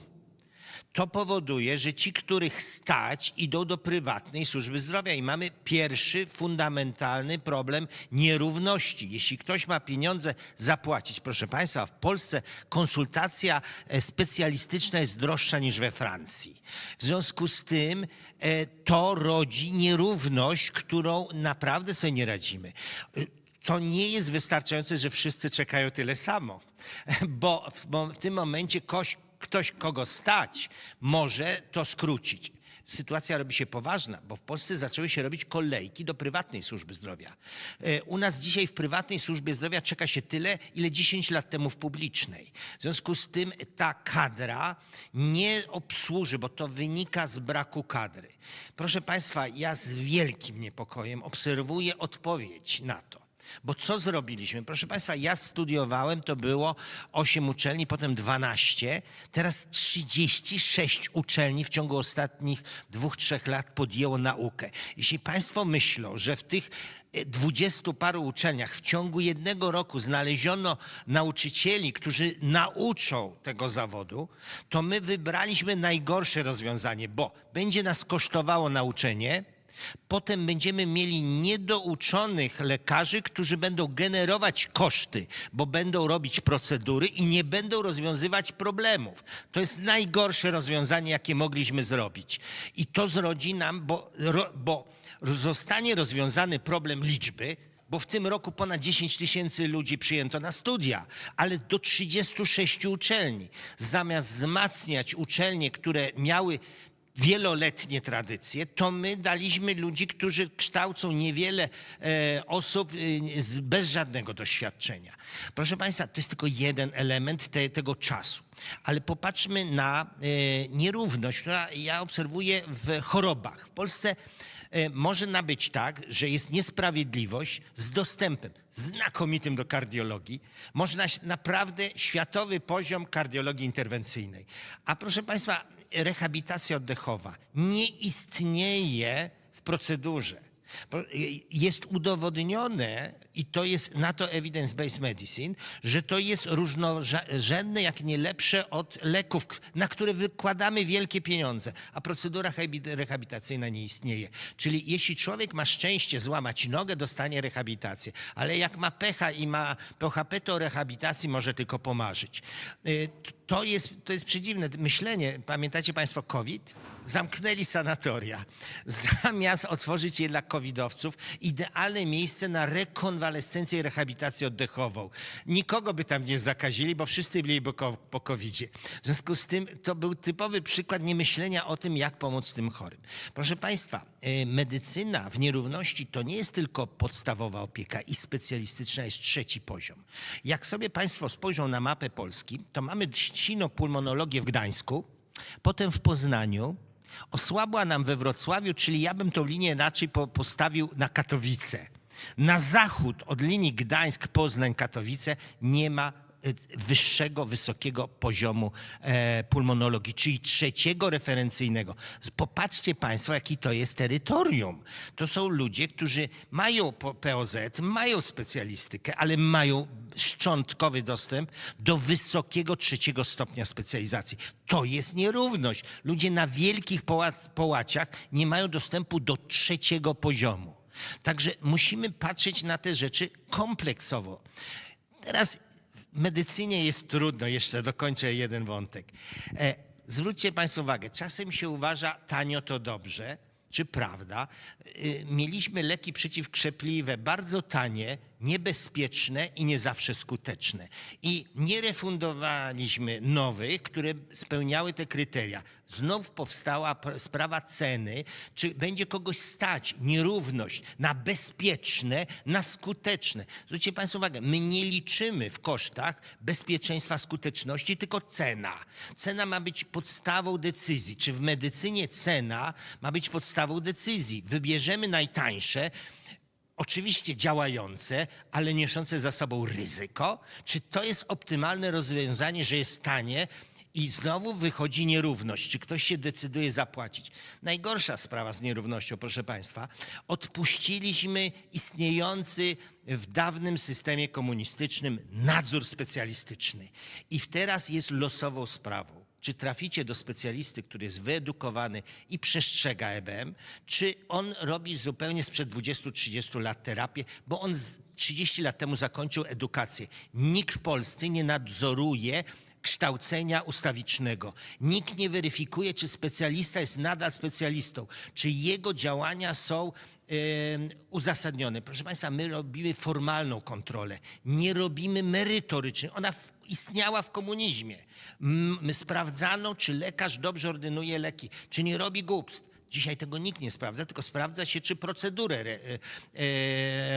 to powoduje, że ci, których stać, idą do prywatnej służby zdrowia i mamy pierwszy fundamentalny problem nierówności. Jeśli ktoś ma pieniądze zapłacić, proszę Państwa, w Polsce konsultacja specjalistyczna jest droższa niż we Francji. W związku z tym to rodzi nierówność, którą naprawdę sobie nie radzimy. To nie jest wystarczające, że wszyscy czekają tyle samo, bo w tym momencie ktoś, kogo stać, może to skrócić. Sytuacja robi się poważna, bo w Polsce zaczęły się robić kolejki do prywatnej służby zdrowia. U nas dzisiaj w prywatnej służbie zdrowia czeka się tyle, ile 10 lat temu w publicznej. W związku z tym ta kadra nie obsłuży, bo to wynika z braku kadry. Proszę Państwa, ja z wielkim niepokojem obserwuję odpowiedź na to. Bo co zrobiliśmy? Proszę Państwa, ja studiowałem, to było 8 uczelni, potem 12. Teraz 36 uczelni w ciągu ostatnich 2-3 lat podjęło naukę. Jeśli Państwo myślą, że w tych 20 paru uczelniach w ciągu 1 roku znaleziono nauczycieli, którzy nauczą tego zawodu, to my wybraliśmy najgorsze rozwiązanie, bo będzie nas kosztowało nauczenie. Potem będziemy mieli niedouczonych lekarzy, którzy będą generować koszty, bo będą robić procedury i nie będą rozwiązywać problemów. To jest najgorsze rozwiązanie, jakie mogliśmy zrobić. I to zrodzi nam, bo zostanie rozwiązany problem liczby, bo w tym roku ponad 10 000 ludzi przyjęto na studia, ale do 36 uczelni. Zamiast wzmacniać uczelnie, które miały wieloletnie tradycje, to my daliśmy ludzi, którzy kształcą niewiele osób bez żadnego doświadczenia. Proszę Państwa, to jest tylko jeden element tego czasu. Ale popatrzmy na nierówność, która ja obserwuję w chorobach. W Polsce może być tak, że jest niesprawiedliwość z dostępem znakomitym do kardiologii. Można naprawdę światowy poziom kardiologii interwencyjnej. A proszę Państwa, rehabilitacja oddechowa nie istnieje w procedurze. Jest udowodnione, i to jest na to evidence-based medicine, że to jest równorzędne, jak nie lepsze od leków, na które wykładamy wielkie pieniądze, a procedura rehabilitacyjna nie istnieje. Czyli jeśli człowiek ma szczęście złamać nogę, dostanie rehabilitację, ale jak ma pecha i ma PHP, to o rehabilitacji może tylko pomarzyć. To jest przedziwne myślenie. Pamiętacie Państwo COVID? Zamknęli sanatoria. Zamiast otworzyć je dla covidowców, idealne miejsce na rekonwalescencję i rehabilitację oddechową. Nikogo by tam nie zakazili, bo wszyscy byli po covidzie. W związku z tym to był typowy przykład niemyślenia o tym, jak pomóc tym chorym. Proszę Państwa, medycyna w nierówności to nie jest tylko podstawowa opieka i specjalistyczna jest 3. poziom. Jak sobie Państwo spojrzą na mapę Polski, to mamy pulmonologię w Gdańsku, potem w Poznaniu, osłabła nam we Wrocławiu, czyli ja bym tą linię inaczej postawił na Katowice. Na zachód od linii Gdańsk, Poznań, Katowice nie ma wysokiego poziomu pulmonologii, czyli 3. referencyjnego. Popatrzcie Państwo, jaki to jest terytorium. To są ludzie, którzy mają POZ, mają specjalistykę, ale mają szczątkowy dostęp do wysokiego 3. stopnia specjalizacji. To jest nierówność. Ludzie na wielkich połaciach nie mają dostępu do 3. poziomu. Także musimy patrzeć na te rzeczy kompleksowo. Teraz w medycynie jest trudno, jeszcze dokończę jeden wątek. Zwróćcie Państwo uwagę, czasem się uważa, tanio to dobrze, czy prawda? Mieliśmy leki przeciwkrzepliwe, bardzo tanie, niebezpieczne i nie zawsze skuteczne. I nie refundowaliśmy nowych, które spełniały te kryteria. Znów powstała sprawa ceny, czy będzie kogoś stać, nierówność na bezpieczne, na skuteczne. Zwróćcie Państwo uwagę, my nie liczymy w kosztach bezpieczeństwa, skuteczności, tylko cena. Cena ma być podstawą decyzji. Czy w medycynie cena ma być podstawą decyzji? Wybierzemy najtańsze, oczywiście działające, ale niosące za sobą ryzyko? Czy to jest optymalne rozwiązanie, że jest tanie i znowu wychodzi nierówność? Czy ktoś się decyduje zapłacić? Najgorsza sprawa z nierównością, proszę Państwa, odpuściliśmy istniejący w dawnym systemie komunistycznym nadzór specjalistyczny. I teraz jest losową sprawą. czy traficie do specjalisty, który jest wyedukowany i przestrzega EBM, czy on robi zupełnie sprzed 20-30 lat terapię, bo on 30 lat temu zakończył edukację. Nikt w Polsce nie nadzoruje kształcenia ustawicznego. Nikt nie weryfikuje, czy specjalista jest nadal specjalistą, czy jego działania są uzasadnione. Proszę Państwa, my robimy formalną kontrolę, nie robimy merytorycznej. Ona istniała w komunizmie. My sprawdzano, czy lekarz dobrze ordynuje leki, czy nie robi głupstw. Dzisiaj tego nikt nie sprawdza, tylko sprawdza się, czy procedurę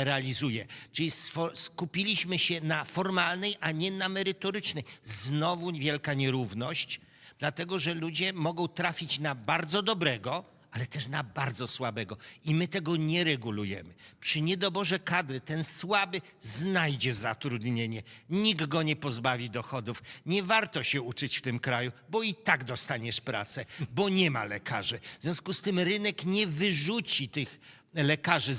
realizuje. Czyli skupiliśmy się na formalnej, a nie na merytorycznej. Znowu wielka nierówność, dlatego że ludzie mogą trafić na bardzo dobrego, ale też na bardzo słabego. I my tego nie regulujemy. Przy niedoborze kadry ten słaby znajdzie zatrudnienie. Nikt go nie pozbawi dochodów. Nie warto się uczyć w tym kraju, bo i tak dostaniesz pracę, bo nie ma lekarzy. W związku z tym rynek nie wyrzuci tych lekarzy,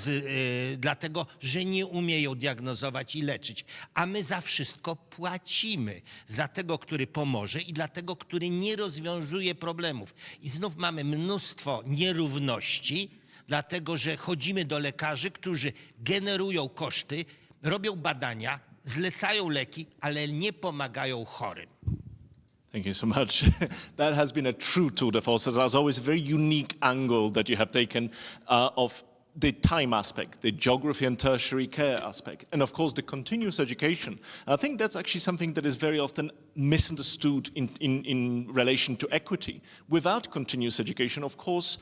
dlatego że nie umieją diagnozować i leczyć. A my za wszystko płacimy. Za tego, który pomoże i dla tego, który nie rozwiązuje problemów. I znów mamy mnóstwo nierówności, dlatego że chodzimy do lekarzy, którzy generują koszty, robią badania, zlecają leki, ale nie pomagają chorym. Thank you so much. That has been a true tour de force. As always, a very unique angle that you have taken of the time aspect, the geography and tertiary care aspect, and of course the continuous education. I think that's actually something that is very often misunderstood in relation to equity. Without continuous education, of course,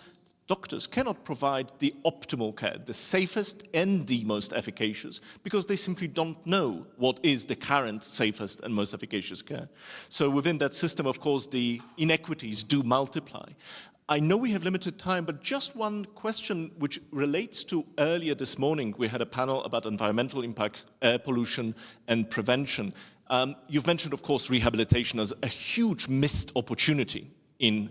doctors cannot provide the optimal care, the safest and the most efficacious, because they simply don't know what is the current safest and most efficacious care. So within that system, of course, the inequities do multiply. I know we have limited time, but just one question which relates to earlier this morning. We had a panel about environmental impact, air pollution and prevention. You've mentioned, of course, rehabilitation as a huge missed opportunity in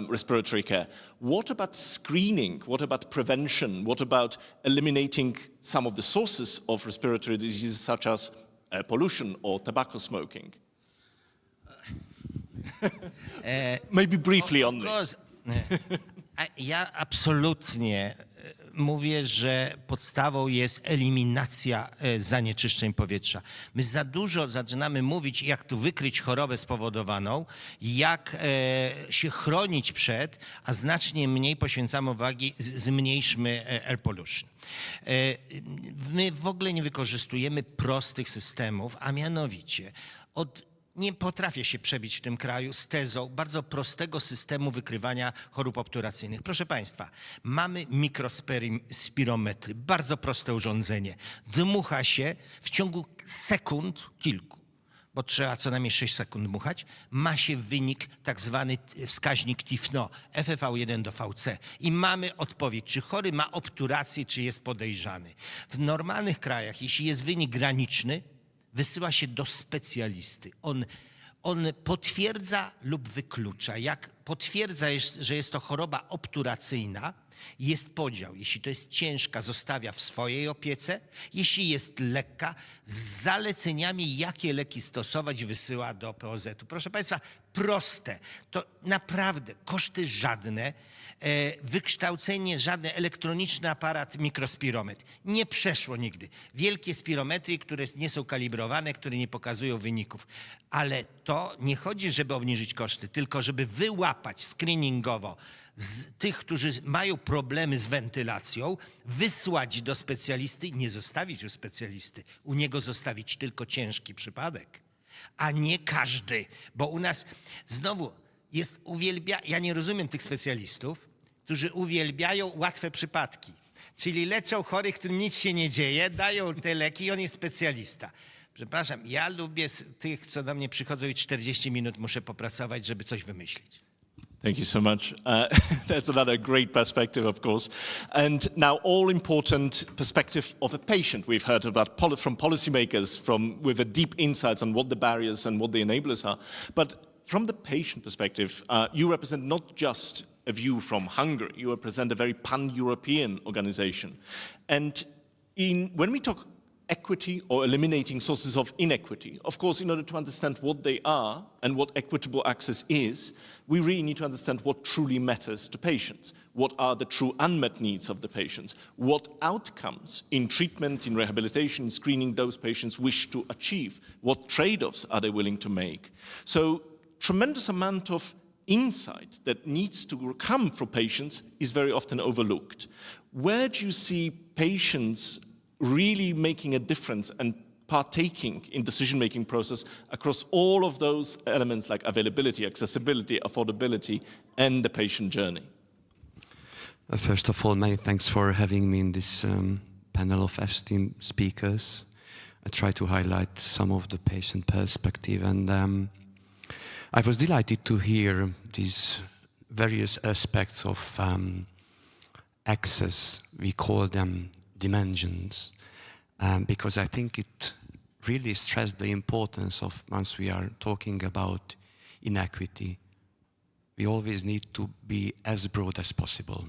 respiratory care. What about screening? What about prevention? What about eliminating some of the sources of respiratory diseases such as air pollution or tobacco smoking? Maybe briefly on this. Ja absolutnie mówię, że podstawą jest eliminacja zanieczyszczeń powietrza. My za dużo zaczynamy mówić, jak tu wykryć chorobę spowodowaną, jak się chronić przed, a znacznie mniej poświęcamy uwagi, zmniejszmy air pollution. My w ogóle nie wykorzystujemy prostych systemów, a mianowicie nie potrafię się przebić w tym kraju z tezą bardzo prostego systemu wykrywania chorób obturacyjnych. Proszę Państwa, mamy mikrospirometry, bardzo proste urządzenie. Dmucha się w ciągu sekund, kilku, bo trzeba co najmniej 6 sekund dmuchać, ma się wynik, tak zwany wskaźnik TIFNO, FFV1 do VC. I mamy odpowiedź, czy chory ma obturację, czy jest podejrzany. W normalnych krajach, jeśli jest wynik graniczny, wysyła się do specjalisty. On potwierdza lub wyklucza. Jak potwierdza, że jest to choroba obturacyjna, jest podział. Jeśli to jest ciężka, zostawia w swojej opiece. Jeśli jest lekka, z zaleceniami, jakie leki stosować, wysyła do POZ-u. Proszę Państwa, proste. To naprawdę koszty żadne. Wykształcenie, żaden elektroniczny aparat, mikrospirometr. Nie przeszło nigdy. Wielkie spirometry, które nie są kalibrowane, które nie pokazują wyników. Ale to nie chodzi, żeby obniżyć koszty, tylko żeby wyłapać screeningowo z tych, którzy mają problemy z wentylacją, wysłać do specjalisty i nie zostawić u specjalisty. U niego zostawić tylko ciężki przypadek, a nie każdy. Bo u nas znowu jest ja nie rozumiem tych specjalistów, którzy uwielbiają łatwe przypadki. Czyli leczą chorych, którym nic się nie dzieje, dają te leki i on jest specjalista. Przepraszam, ja lubię tych, co do mnie przychodzą i 40 minut muszę popracować, żeby coś wymyślić. Thank you so much. That's another great perspective, of course. And now all-important perspective of a patient. We've heard about from policymakers with a deep insights on what the barriers and what the enablers are. But from the patient perspective, you represent not just a view from Hungary, you represent a very pan-European organization. And when we talk equity or eliminating sources of inequity. Of course, in order to understand what they are and what equitable access is, we really need to understand what truly matters to patients. What are the true unmet needs of the patients? What outcomes in treatment, in rehabilitation, screening those patients wish to achieve? What trade-offs are they willing to make? So, tremendous amount of insight that needs to come from patients is very often overlooked. Where do you see patients really making a difference and partaking in decision-making process across all of those elements like availability, accessibility, affordability, and the patient journey? First of all, many thanks for having me in this panel of esteemed speakers. I try to highlight some of the patient perspective, and I was delighted to hear these various aspects of access. We call them dimensions, because I think it really stressed the importance of, once we are talking about inequity, we always need to be as broad as possible.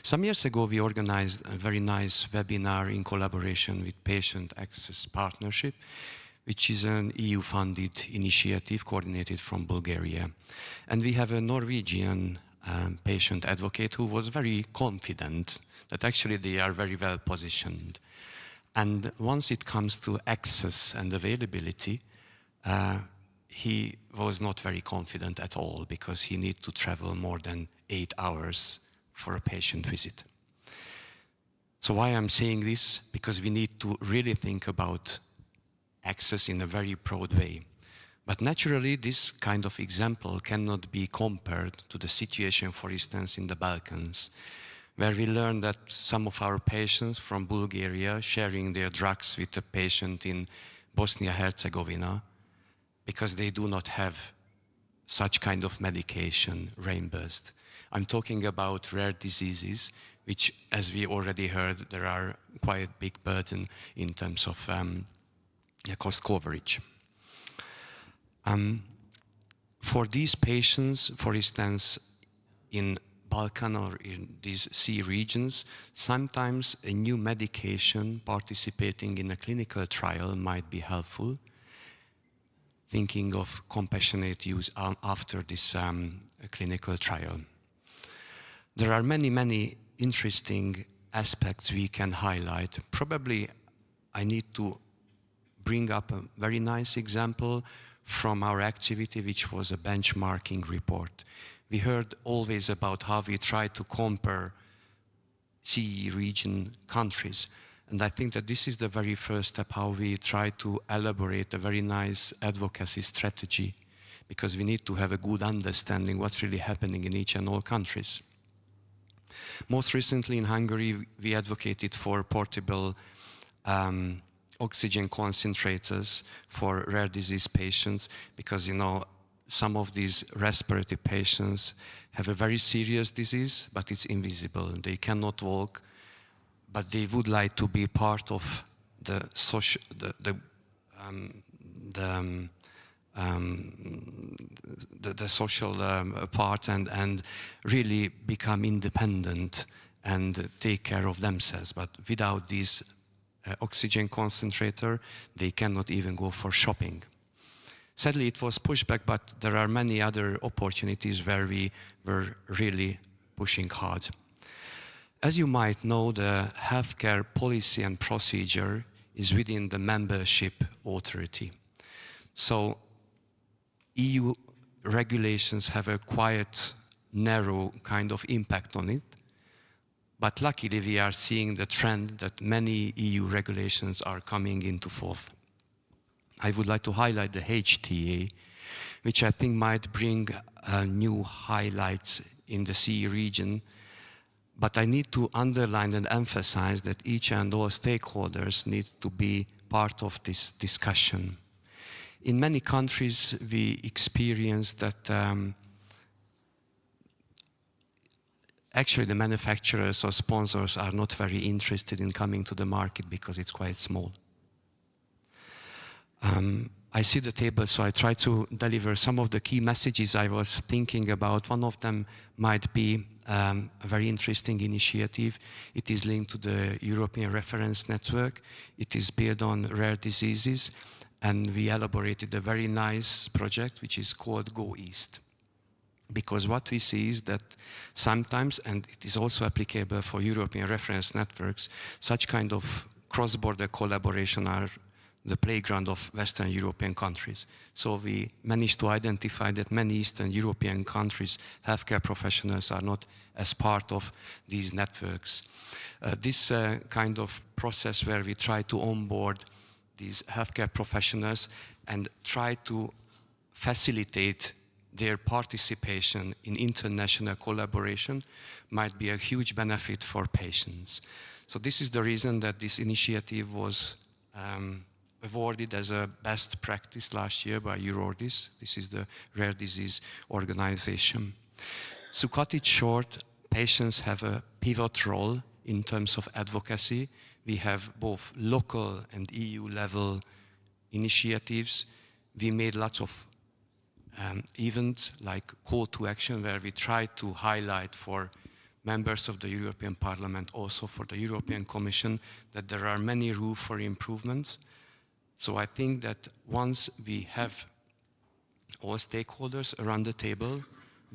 Some years ago, we organized a very nice webinar in collaboration with Patient Access Partnership, which is an EU-funded initiative coordinated from Bulgaria. And we have a Norwegian patient advocate who was very confident that actually they are very well positioned. And once it comes to access and availability, he was not very confident at all, because he needs to travel more than 8 hours for a patient visit. So why I'm saying this? Because we need to really think about access in a very broad way. But naturally, this kind of example cannot be compared to the situation, for instance, in the Balkans, where we learned that some of our patients from Bulgaria sharing their drugs with a patient in Bosnia-Herzegovina because they do not have such kind of medication reimbursed. I'm talking about rare diseases, which, as we already heard, there are quite big burden in terms of cost coverage. For these patients, for instance, in Balkan or in these sea regions, sometimes a new medication participating in a clinical trial might be helpful, thinking of compassionate use after this clinical trial. There are many, many interesting aspects we can highlight. Probably I need to bring up a very nice example from our activity, which was a benchmarking report. We heard always about how we try to compare CE region countries. And I think that this is the very first step, how we try to elaborate a very nice advocacy strategy, because we need to have a good understanding what's really happening in each and all countries. Most recently in Hungary, we advocated for portable oxygen concentrators for rare disease patients, because, you know, some of these respiratory patients have a very serious disease, but it's invisible. They cannot walk, but they would like to be part of the social, the social part and really become independent and take care of themselves. But without these oxygen concentrator, they cannot even go for shopping. Sadly, it was pushed back, but there are many other opportunities where we were really pushing hard. As you might know, the healthcare policy and procedure is within the membership authority. So EU regulations have a quite narrow kind of impact on it. But luckily, we are seeing the trend that many EU regulations are coming into force. I would like to highlight the HTA, which I think might bring new highlights in the CE region. But I need to underline and emphasize that each and all stakeholders need to be part of this discussion. In many countries, we experience that actually the manufacturers or sponsors are not very interested in coming to the market because it's quite small. I see the table, so I try to deliver some of the key messages I was thinking about. One of them might be a very interesting initiative. It is linked to the European Reference Network. It is built on rare diseases, and we elaborated a very nice project which is called Go East. Because what we see is that sometimes, and it is also applicable for European reference networks, such kind of cross-border collaboration are the playground of Western European countries. So we managed to identify that many Eastern European countries' healthcare professionals are not as part of these networks. This kind of process where we try to onboard these healthcare professionals and try to facilitate their participation in international collaboration might be a huge benefit for patients. So this is the reason that this initiative was awarded as a best practice last year by Eurordis. This is the rare disease organization. To cut it short, patients have a pivotal role in terms of advocacy. We have both local and EU level initiatives. We made lots of events like Call to Action, where we try to highlight for members of the European Parliament, also for the European Commission, that there are many room for improvements. So I think that once we have all stakeholders around the table,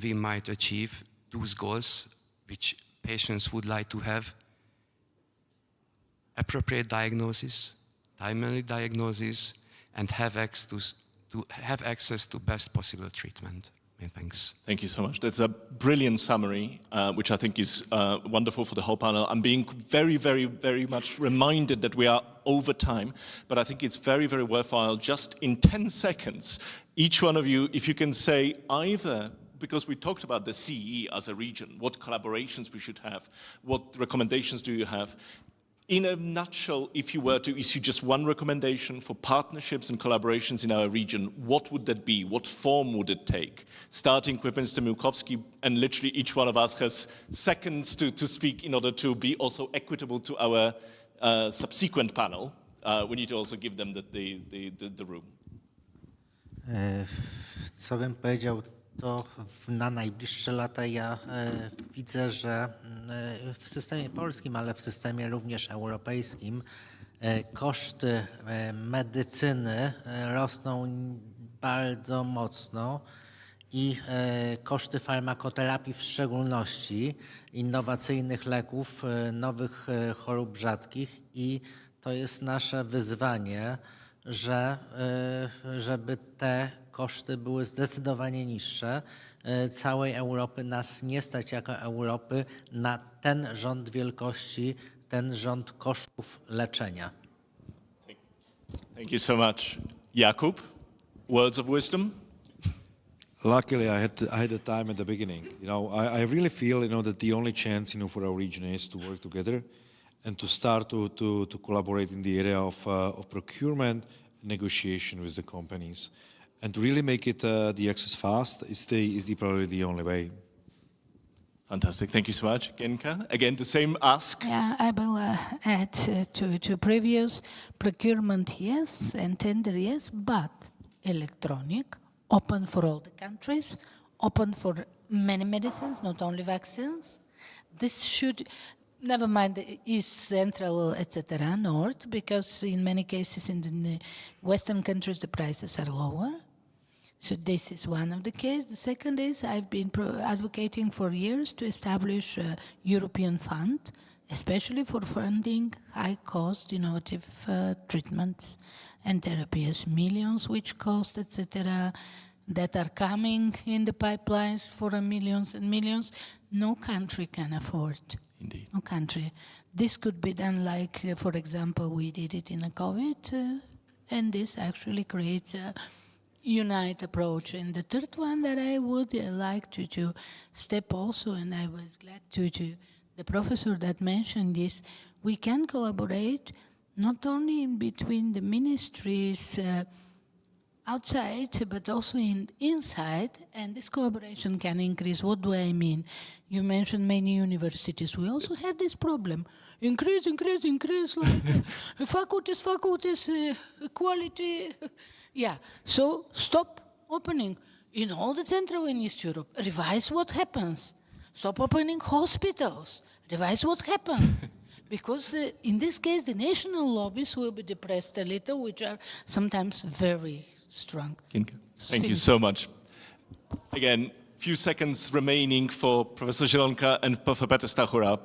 we might achieve those goals which patients would like to have: appropriate diagnosis, timely diagnosis, and have access to best possible treatment. Many thanks. Thank you so much. That's a brilliant summary, which I think is wonderful for the whole panel. I'm being very, very, very much reminded that we are over time, but I think it's very, very worthwhile just in 10 seconds, each one of you, if you can say either, because we talked about the CE as a region, what collaborations we should have, what recommendations do you have? In a nutshell, if you were to issue just one recommendation for partnerships and collaborations in our region, what would that be? What form would it take? Starting with Mr. Miłkowski, and literally each one of us has seconds to speak in order to be also equitable to our subsequent panel. We need to also give them the room. Co bym powiedział, to na najbliższe lata ja widzę, że w systemie polskim, ale w systemie również europejskim koszty medycyny rosną bardzo mocno i koszty farmakoterapii w szczególności, innowacyjnych leków, nowych chorób rzadkich, i to jest nasze wyzwanie, żeby te koszty były zdecydowanie niższe. Całej Europy nas nie stać jako Europy na ten rząd wielkości, ten rząd kosztów leczenia. Thank you so much. Jakub, words of wisdom? Luckily, I had the time at the beginning. I really feel, that the only chance, for our region is to work together and to start to collaborate in the area of procurement, negotiation with the companies. And to really make it the access fast is probably the only way. Fantastic. Thank you so much. Genka, again, the same ask. Yeah, I will add to previous procurement, yes, and tender, yes, but electronic, open for all the countries, open for many medicines, not only vaccines. This should, never mind the East, Central, etc., North, because in many cases in the Western countries the prices are lower. So this is one of the cases. The second is I've been advocating for years to establish a European fund, especially for funding high-cost innovative treatments and therapies, millions which cost, etc., that are coming in the pipelines for millions and millions. No country can afford. Indeed. No country. This could be done like, for example, we did it in a COVID, and this actually creates a unite approach. And the third one that I would like to step also, and I was glad to the professor that mentioned this, we can collaborate not only in between the ministries outside, but also inside, and this cooperation can increase. What do I mean? You mentioned many universities. We also have this problem. Increase, like faculties, quality. Yeah, so stop opening in all the Central and East Europe. Revise what happens. Stop opening hospitals. Revise what happens. Because in this case, the national lobbies will be depressed a little, which are sometimes very strong. Thank you so much. Again, few seconds remaining for Professor Zielonka and Professor Petr Stachura.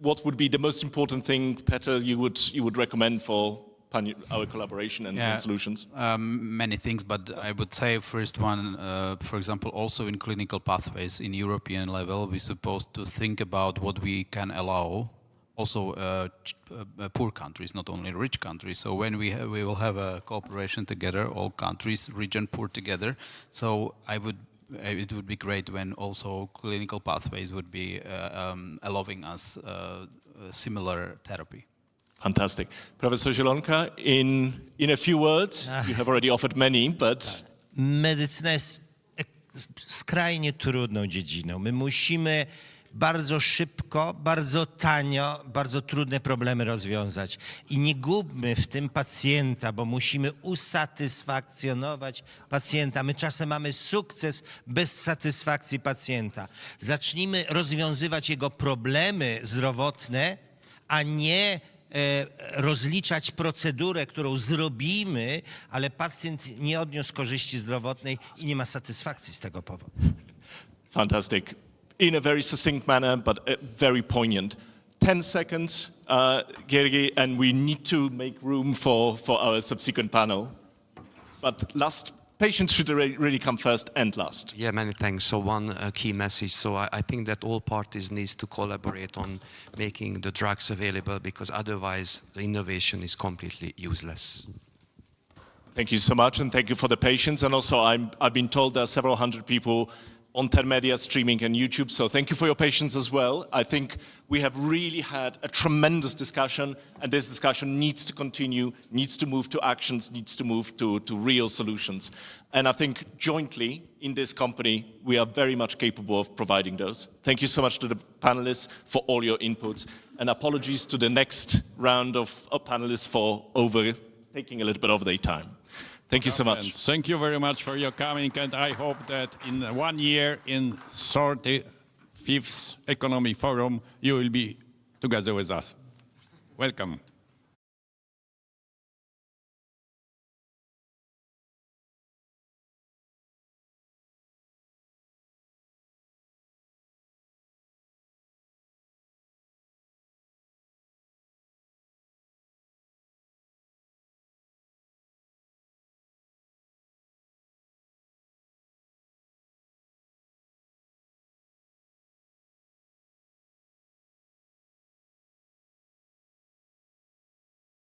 What would be the most important thing, Petr, you would recommend for our collaboration and solutions? Many things, but I would say first one, for example, also in clinical pathways in European level, we're supposed to think about what we can allow also poor countries, not only rich countries. So when we will have a cooperation together, all countries, region, poor together. So it would be great when also clinical pathways would be allowing us similar therapy. Fantastic. Professor Zielonka, in a few words, you have already offered many, but... Medycyna jest skrajnie trudną dziedziną. My musimy bardzo szybko, bardzo tanio, bardzo trudne problemy rozwiązać. I nie gubmy w tym pacjenta, bo musimy usatysfakcjonować pacjenta. My czasem mamy sukces bez satysfakcji pacjenta. Zacznijmy rozwiązywać jego problemy zdrowotne, a nie rozliczać procedurę, którą zrobimy, ale pacjent nie odniósł korzyści zdrowotnej i nie ma satysfakcji z tego powodu. Fantastic. In a very succinct manner, but very poignant. 10 seconds, Gergi, and we need to make room for our subsequent panel. But patients should really come first and last. Yeah, many thanks. So one key message. So I think that all parties need to collaborate on making the drugs available, because otherwise the innovation is completely useless. Thank you so much, and thank you for the patience. And also, I've been told there are several hundred people on Termedia streaming and YouTube, so thank you for your patience as well. I think we have really had a tremendous discussion, and this discussion needs to continue, needs to move to actions, needs to move to real solutions. And I think jointly in this company, we are very much capable of providing those. Thank you so much to the panelists for all your inputs, and apologies to the next round of panelists for taking a little bit over their time. Thank you so much. Thank you very much for your coming, and I hope that in 1 year, in 35th Economic Forum, you will be together with us. Welcome.